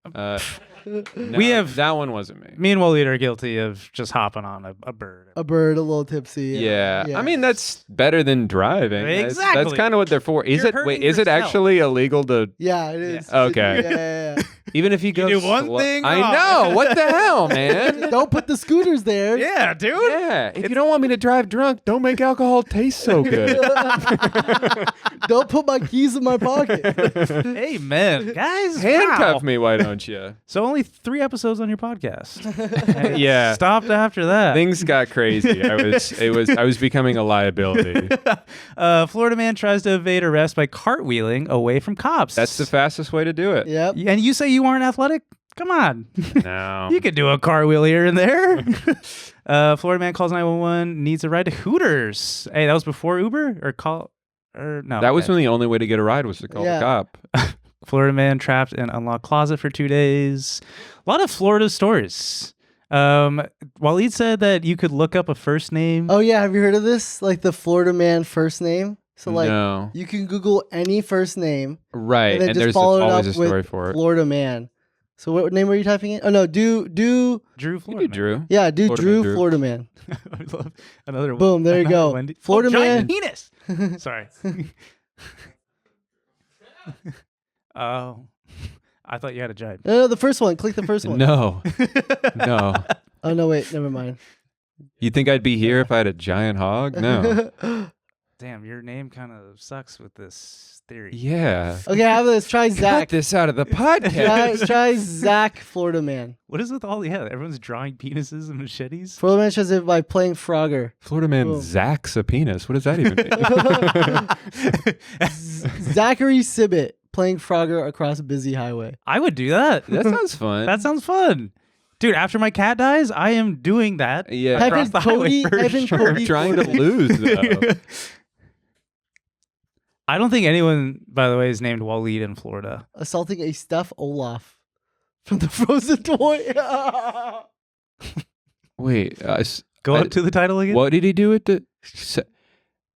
We have that one wasn't me. Me and Wahlid are guilty of just hopping on a bird. A bird, a little tipsy. Yeah. I mean, that's better than driving. Exactly. That's kind of what they're for. Is it actually illegal to? Yeah, it is. Yeah. Okay. Yeah. Even if you go do one thing I wrong. know. What the hell, man? Don't put the scooters there. Yeah, dude. Yeah. If you don't want me to drive drunk, don't make alcohol taste so good. Don't put my keys in my pocket. Amen. Guys, handcuff me, why don't you? So only 3 episodes on your podcast. Yeah. Stopped after that. Things got crazy. I was becoming a liability. Florida man tries to evade arrest by cartwheeling away from cops. That's the fastest way to do it. Yep. And you say you aren't athletic? Come on. No. You could do a cartwheel here and there. Florida man calls 911, needs a ride to Hooters. Hey, that was before Uber no. That was when the only way to get a ride was to call the cop. Florida man trapped in unlocked closet for 2 days. A lot of Florida stories. Wahlid said that you could look up a first name. Oh yeah, have you heard of this? Like the Florida man first name. So like No. you can Google any first name, Right, and then just there's follow it always up a story with for it. Florida man. So what name were you typing in? Oh no, do Drew You Florida. do Drew. yeah, do Florida Drew man, Drew. Florida man. I love another one. Boom, there you go. Wendy. Florida giant man. penis. Sorry. Oh, I thought you had a giant. No, the first one. Click the first one. No. No. Oh no, wait, never mind. You think I'd be here if I had a giant hog? No. Damn, your name kind of sucks with this theory. Yeah. Okay, I have this. Try Cut Zach. this out of the podcast. Try Zach Florida man. What is with all everyone's drawing penises and machetes? Florida man says it by playing Frogger. Florida man Boom. Zach's a penis. What does that even mean? Zachary Sibbett playing Frogger across a busy highway. I would do that. That sounds fun. That sounds fun. Dude, after my cat dies, I am doing that. Yeah. Across the highway for sure. Cody Trying to Florida. lose though. I don't think anyone, by the way, is named Wahlid in Florida. Assaulting a Steph Olaf from the Frozen toy. Wait. Go up to the title again. What did he do with the?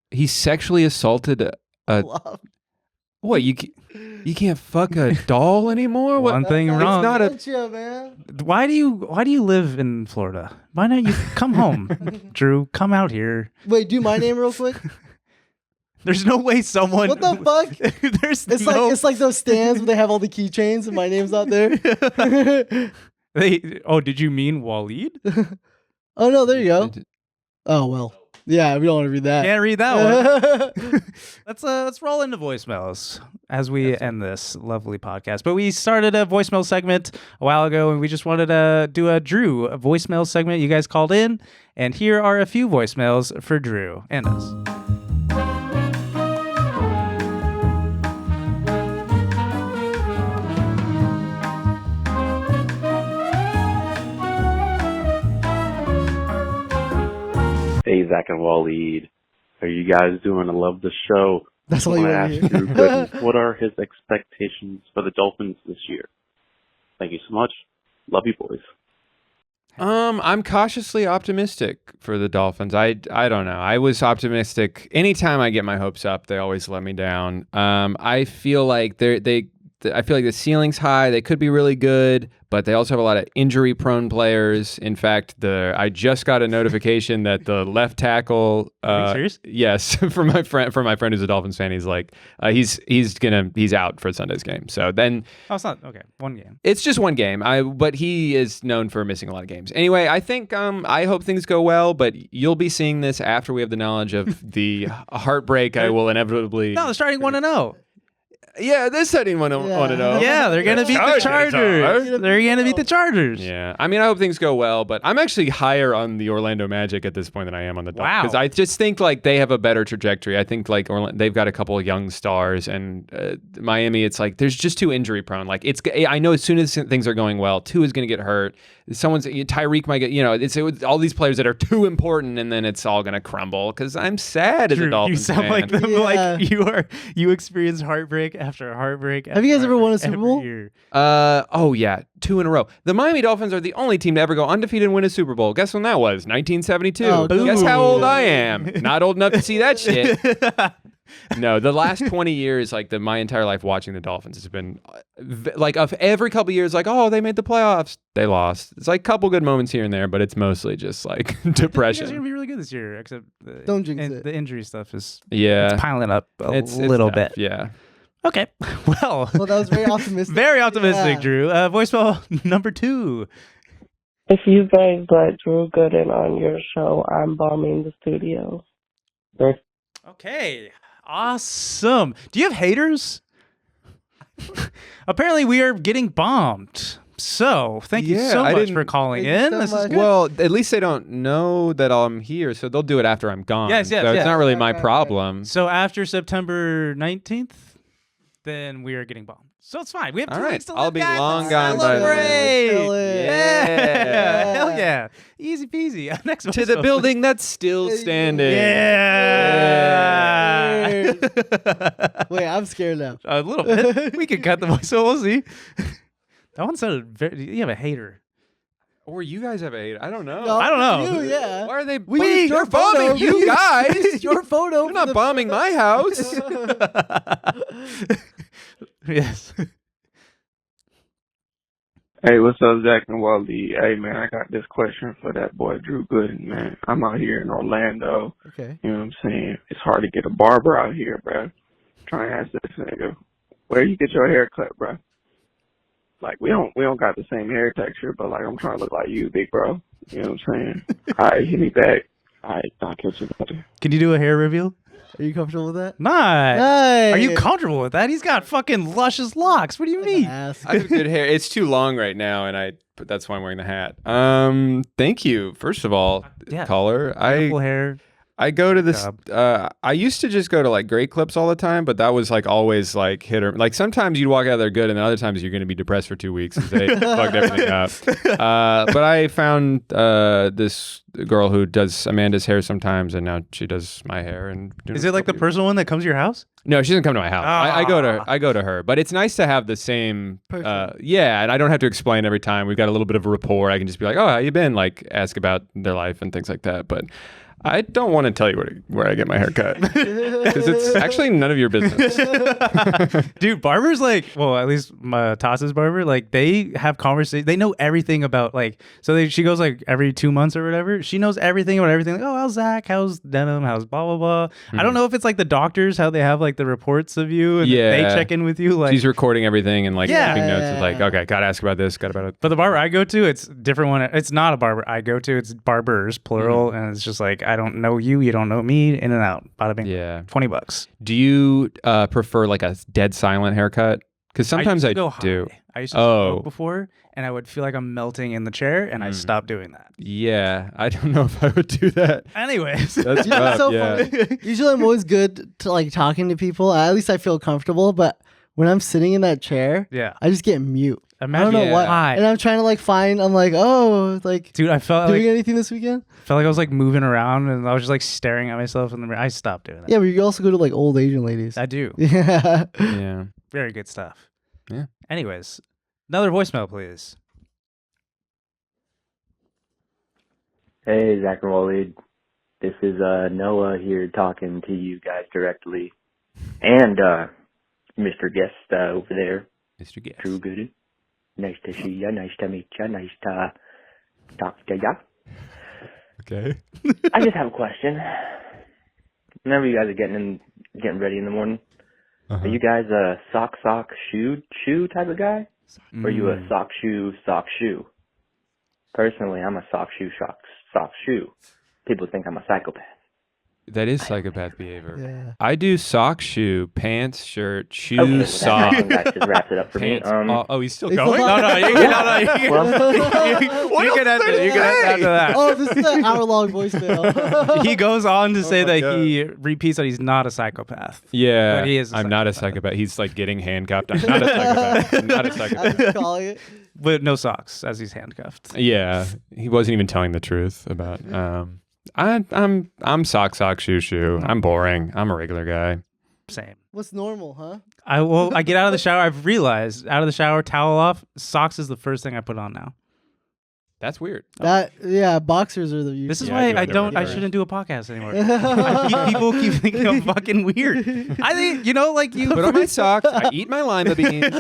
He sexually assaulted a. Olaf. What you can't fuck a doll anymore? What? One thing wrong. not a- Dementia, man. Why do you live in Florida? Why not you come home, Drew? Come out here. Wait, do my name real quick. There's no way someone. What the fuck? There's It's like those stands where they have all the keychains and my name's not there. Did you mean Wahlid? Oh no, there you go. Oh well. Yeah, we don't want to read that. Can't read that one. Let's roll into voicemails as we end this lovely podcast. But we started a voicemail segment a while ago, and we just wanted to do a voicemail segment. You guys called in, and here are a few voicemails for Drew and us. Hey, Zach and Wahlid. How are you guys doing? I love the show. That's all I you want to want ask to Drew hear. Gooden, what are his expectations for the Dolphins this year? Thank you so much. Love you, boys. I'm cautiously optimistic for the Dolphins. I don't know. I was optimistic. Anytime I get my hopes up, they always let me down. I feel like I feel like the ceiling's high. They could be really good, but they also have a lot of injury-prone players. In fact, I just got a notification that the left tackle. Are you serious? Yes, from my friend who's a Dolphins fan. He's like, he's out for Sunday's game. So then, It's not okay. One game. it's just one game. But he is known for missing a lot of games. Anyway, I think I hope things go well. But you'll be seeing this after we have the knowledge of the heartbreak I will inevitably. No, they're starting 1-0. Yeah, this I didn't want to know. Yeah, they're gonna beat the Chargers. They're gonna beat the Chargers. Yeah, I mean, I hope things go well, but I'm actually higher on the Orlando Magic at this point than I am on the Dolphins. Because I just think like they have a better trajectory. I think like they've got a couple of young stars, and Miami, it's like there's just too injury prone. Like I know as soon as things are going well, Tua is going to get hurt. Tyreek might get, it's all these players that are too important, and then it's all going to crumble. Because I'm sad as a Dolphins You sound fan. like them, like you experience heartbreak after heartbreak. Have you guys ever won a Super Bowl? Oh yeah, 2 in a row. The Miami Dolphins are the only team to ever go undefeated and win a Super Bowl. Guess when that was? 1972. Oh, Guess how old I am? Not old enough to see that shit. No, the last 20 years, like my entire life watching the Dolphins has been like of every couple years, like, oh, they made the playoffs, they lost. It's like a couple good moments here and there, but it's mostly just like depression. It's gonna be really good this year, except Don't jinx it. The injury stuff is it's piling up a little bit. Yeah. Okay. Well, that was very optimistic. Very optimistic, Drew. Voicemail number 2. If you guys let Drew Gooden on your show, I'm bombing the studio. Okay. Awesome. Do you have haters? Apparently, we are getting bombed. So, thank you so much for calling in. This is good. Well, at least they don't know that I'm here, so they'll do it after I'm gone. Yes. So it's not really my problem. So after September 19th, then we are getting bombed. So it's fine. We have 2 weeks to live. I'll be guys. long gone by Celebrate. Yeah. Hell yeah. Easy peasy. Next one. To the building that's still standing. Yeah. Wait, I'm scared now. A little bit. We can cut the voice, so we'll see. That one sounded very. You have a hater. Or you guys have a hate. I don't know. No, I don't know. You, yeah. Why are they? Your bombing you guys. Your photo. You're not bombing my house. Yes. Hey, what's up, Zach and Wahlid? Hey, man, I got this question for that boy Drew Gooden, man. I'm out here in Orlando. Okay. You know what I'm saying? It's hard to get a barber out here, bro. Trying to ask this nigga, where you get your hair cut, bro? Like, we don't got the same hair texture, but like, I'm trying to look like you, big bro. You know what I'm saying? All right, hit me back. All right, I'll catch you later. Can you do a hair reveal? Are you comfortable with that? Nice. Are you comfortable with that? He's got fucking luscious locks. What do you mean? I have good hair. It's too long right now, but that's why I'm wearing the hat. Thank you. First of all, caller. Beautiful hair. I go to this. I used to just go to like Great Clips all the time, but that was like always like hit or like sometimes you'd walk out there good, and then other times you're going to be depressed for 2 weeks because they fucked everything up. But I found this girl who does Amanda's hair sometimes, and now she does my hair. And is it like the personal one that comes to your house? No, she doesn't come to my house. I go to her, but it's nice to have the same. And I don't have to explain every time. We've got a little bit of a rapport. I can just be like, "Oh, how you been?" Like ask about their life and things like that. But I don't want to tell you where I get my hair cut because it's actually none of your business. Dude, barbers at least my Tassa's barber, like they have conversations. They know everything about she goes like every 2 months or whatever. She knows everything about everything. Like, oh, how's Zach? How's Denim? How's blah, blah, blah. I don't know if it's like the doctors, how they have like the reports of you and they check in with you. Like she's recording everything and keeping notes. It's like, okay, gotta ask about this, gotta about it. But the barber I go to, it's a different one. It's not a barber I go to. It's barbers, plural. And it's just like, I don't know you don't know me, in and out. Bada bing. Yeah. $20. Do you prefer like a dead silent haircut? Because sometimes I do. I used to smoke before, and I would feel like I'm melting in the chair, and I stopped doing that. Yeah, I don't know if I would do that. Anyways, that's rough, so funny. Usually, I'm always good to like talking to people. At least I feel comfortable. But when I'm sitting in that chair, I just get mute. Imagine I don't know what. And I'm trying to find. I'm like, dude, I felt doing anything this weekend. Felt like I was like moving around, and I was just like staring at myself in the mirror. I stopped doing that. Yeah, but you also go to like old Asian ladies. I do. Yeah. Yeah. Very good stuff. Yeah. Anyways, another voicemail, please. Hey, Zach and Wahlid. This is Noah here talking to you guys directly, and Mr. Guest over there, Mr. Guest, Drew Gooden. Nice to see ya. Nice to meet ya. Nice to talk to ya. Okay. I just have a question. Whenever you guys are getting ready in the morning, are you guys a sock shoe type of guy, or are you a sock shoe? Personally, I'm a sock shoe. People think I'm a psychopath. That is psychopath behavior. Yeah. I do sock, shoe, pants, shirt, shoes, Okay, well, sock. that just wraps it up for Pants. me. He's still It's going? a No, lot- no, you can end it. You can end after that. Oh, this is an hour-long voicemail. He goes on to say my that God. he repeats that he's not a psychopath. Yeah, But he is a I'm not a psychopath. He's like getting handcuffed. I'm not a psychopath. I'm not a I psychopath. just calling it. With no socks as he's handcuffed. Yeah, he wasn't even telling the truth about. I'm sock, shoe. I'm boring. I'm a regular guy. Same. What's normal, huh? I get out of the shower. I've realized out of the shower, towel off, socks is the first thing I put on now. That's weird. Boxers are the. This is Yeah, why I do it I everywhere. shouldn't do a podcast anymore. People keep thinking I'm fucking weird. I think like you Put on my socks. I eat my lima beans. and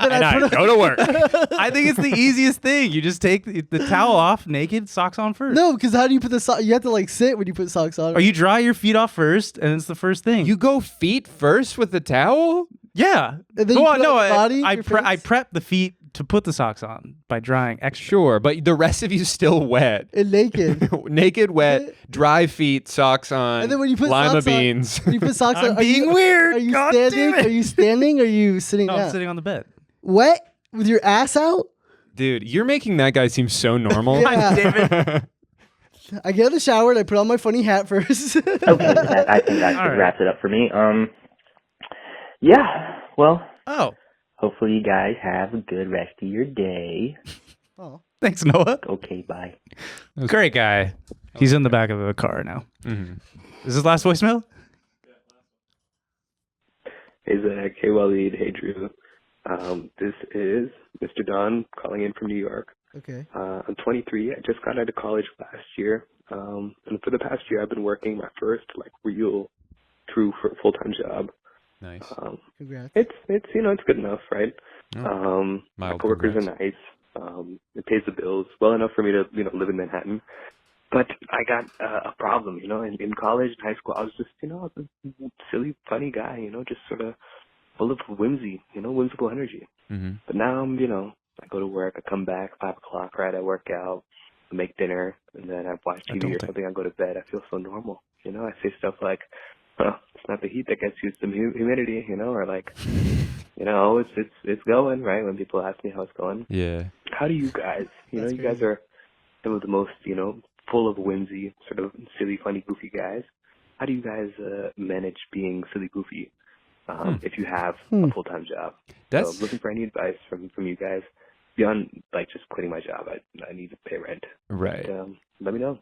then and I go to work. I think it's the easiest thing. You just take the towel off, naked, socks on first. No, because how do you put the sock? You have to like sit when you put socks on. Or you dry your feet off first, and it's the first thing. You go feet first with the towel? Yeah. And then you put it on your body, I your I face? prep the feet to put the socks on by drying extra. Sure, but the rest of you still wet. And naked. Naked, wet, dry feet, socks on, And then when you put lima socks on- beans. When you put socks I'm on, being weird. Are you God standing? damn it. Are you standing? Or are you sitting No, down? I'm sitting on the bed. Wet with your ass out? Dude, you're making that guy seem so normal. Yeah. Damn it. I get out of the shower and I put on my funny hat first. Okay, I think that All right. wraps it up for me. Yeah, well, Oh, hopefully you guys have a good rest of your day. Oh. thanks, Noah. Okay, bye. Great guy. He's in the back of a car now. Mhm. Is this last voicemail? Hey Zach, hey Wahlid, hey Drew. This is Mr. Don calling in from New York. Okay. I'm 23. I just got out of college last year. And for the past year, I've been working my first real, true full-time job. Nice. Congrats. It's it's good enough, right? My Mild coworkers congrats. are nice. It pays the bills well enough for me to live in Manhattan. But I got a problem, in college and high school. I was just a silly, funny guy, just sort of full of whimsy, whimsical energy. Mm-hmm. But now I'm, I go to work, I come back 5 o'clock, right? I work out, I make dinner, and then I watch TV or something. I go to bed. I feel so normal, I say stuff like, "Well, it's not the heat that gets you, it's the humidity," or like, it's going, right? When people ask me how it's going. Yeah. How do you guys, That's you guys crazy. are some of the most, full of whimsy, sort of silly, funny, goofy guys. How do you guys manage being silly, goofy if you have a full-time job? That's So I'm looking for any advice from you guys beyond just quitting my job. I need to pay rent. right. Let me know.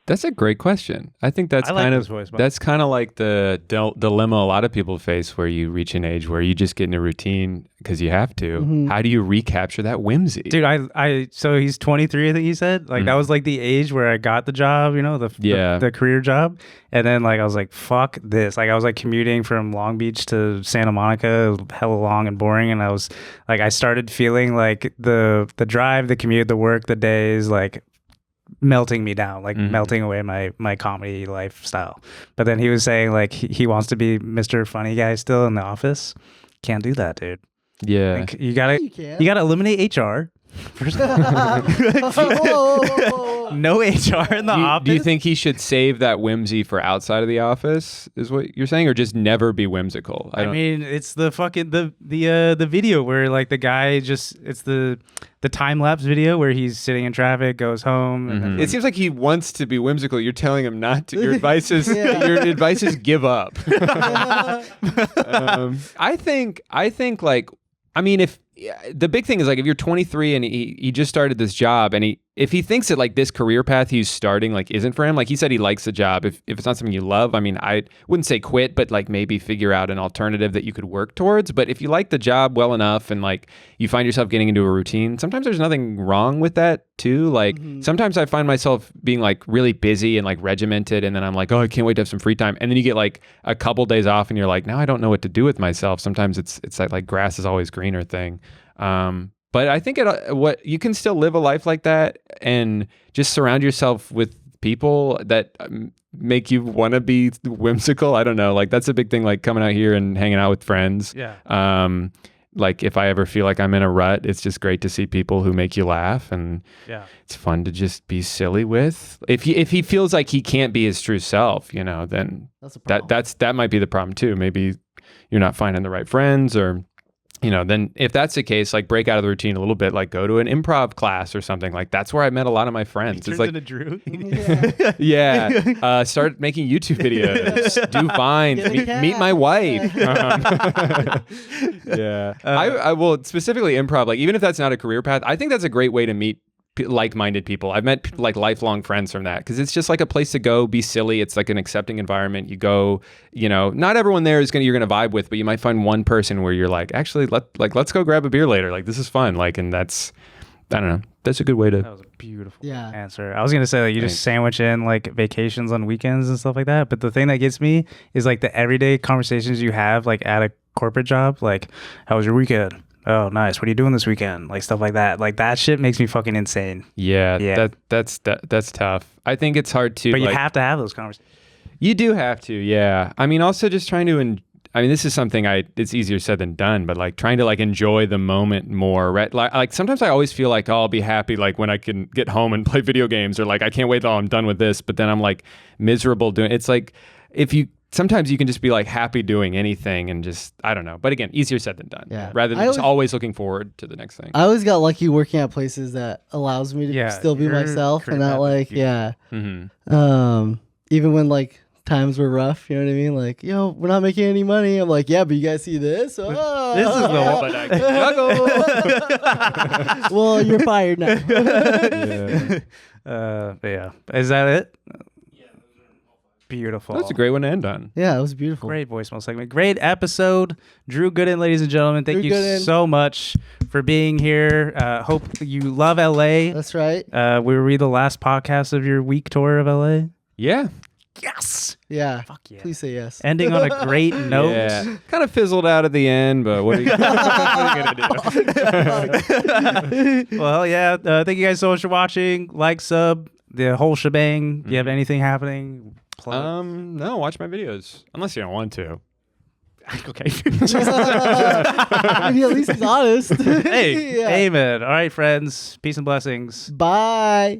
That's a great question. I think that's I like kind this of voicemail. that's kind of like the dilemma a lot of people face, where you reach an age where you just get in a routine because you have to. Mhm. How do you recapture that whimsy? Dude, so he's 23, I think he said. Like that was like the age where I got the job, the career job. And then I was like, fuck this. Like I was commuting from Long Beach to Santa Monica, hella long and boring. And I was I started feeling like the drive, the commute, the work, the days, melting me down, melting away my comedy lifestyle. But then he was saying he wants to be Mr. Funny Guy still in the office. Can't do that, dude. Yeah. You gotta You can. you gotta eliminate HR. First of all. Whoa. No HR in the office. Do you think he should save that whimsy for outside of the office? Is what you're saying, or just never be whimsical? I mean, it's the fucking the video where the guy it's the time lapse video where he's sitting in traffic, goes home. And then, it seems like he wants to be whimsical. You're telling him not to. Your advice is Yeah. your advice is give up. I think if the big thing is if you're 23 and he just started this job, and if he thinks that this career path he's starting isn't for him, he said he likes the job. If it's not something you love, I wouldn't say quit, but maybe figure out an alternative that you could work towards. But if you like the job well enough and you find yourself getting into a routine, sometimes there's nothing wrong with that too. Sometimes I find myself being really busy and regimented, and then I'm oh, I can't wait to have some free time. And then you get a couple days off and you're now I don't know what to do with myself. Sometimes it's that grass is always greener thing. But I think what you can still live a life like that and just surround yourself with people that make you want to be whimsical. I don't know. That's a big thing, coming out here and hanging out with friends. Yeah. like if I ever feel like I'm in a rut, it's just great to see people who make you laugh, and it's fun to just be silly with. If he feels like he can't be his true self, you know, then that might be the problem too. Maybe you're not finding the right friends, or you know, then if that's the case, like break out of the routine a little bit, like go to an improv class or something. Like that's where I met a lot of my friends. It's like into Drew. Start making YouTube videos, do Vines, meet my wife. I will specifically improv. Like even if that's not a career path, I think that's a great way to meet like-minded people. I've met like lifelong friends from that, because it's just like a place to go be silly. It's like an accepting environment. You go, you know, not everyone there is you're gonna vibe with, but you might find one person where you're like, actually, let's go grab a beer later. Like this is fun. Like, and that's, I don't know, that's a good way to. That was a beautiful answer. I was gonna say like you just sandwich in like vacations on weekends and stuff like that, but the thing that gets me is like the everyday conversations you have like at a corporate job. Like, how was your weekend? Oh, nice. What are you doing this weekend? Like stuff like that. Like that shit makes me fucking insane. Yeah. That's tough. I think it's hard to. But you have to have those conversations. You do have to. Yeah. I mean, also just trying to. I mean, this is something it's easier said than done, but like trying to like enjoy the moment more, right? Like sometimes I always feel like, oh, I'll be happy like when I can get home and play video games, or like I can't wait till I'm done with this. But then I'm like miserable doing. It's like sometimes you can just be like happy doing anything and just, I don't know. But again, easier said than done. Yeah. Rather than just always looking forward to the next thing. I always got lucky working at places that allows me to still be myself, and not like, Mm-hmm. Even when like times were rough, you know what I mean? Like, yo, we're not making any money. I'm like, yeah, but you guys see this? Oh. This is the one. But I can juggle. Well, you're fired now. Yeah. Is that it? Beautiful. That's a great one to end on. Yeah, it was beautiful. Great voicemail segment. Great episode. Drew Gooden, ladies and gentlemen. Thank you so much for being here. Hope you love LA. That's right. Were we the last podcast of your week tour of LA? Yeah. Yes. Yeah. Fuck yeah. Please say yes. Ending on a great note. Yeah. Kind of fizzled out at the end, but what are you going to do? Well, yeah. Thank you guys so much for watching. Like, sub, the whole shebang. Do you have anything happening? No, watch my videos. Unless you don't want to. Okay. Maybe at least he's honest. Hey, amen. All right, friends. Peace and blessings. Bye.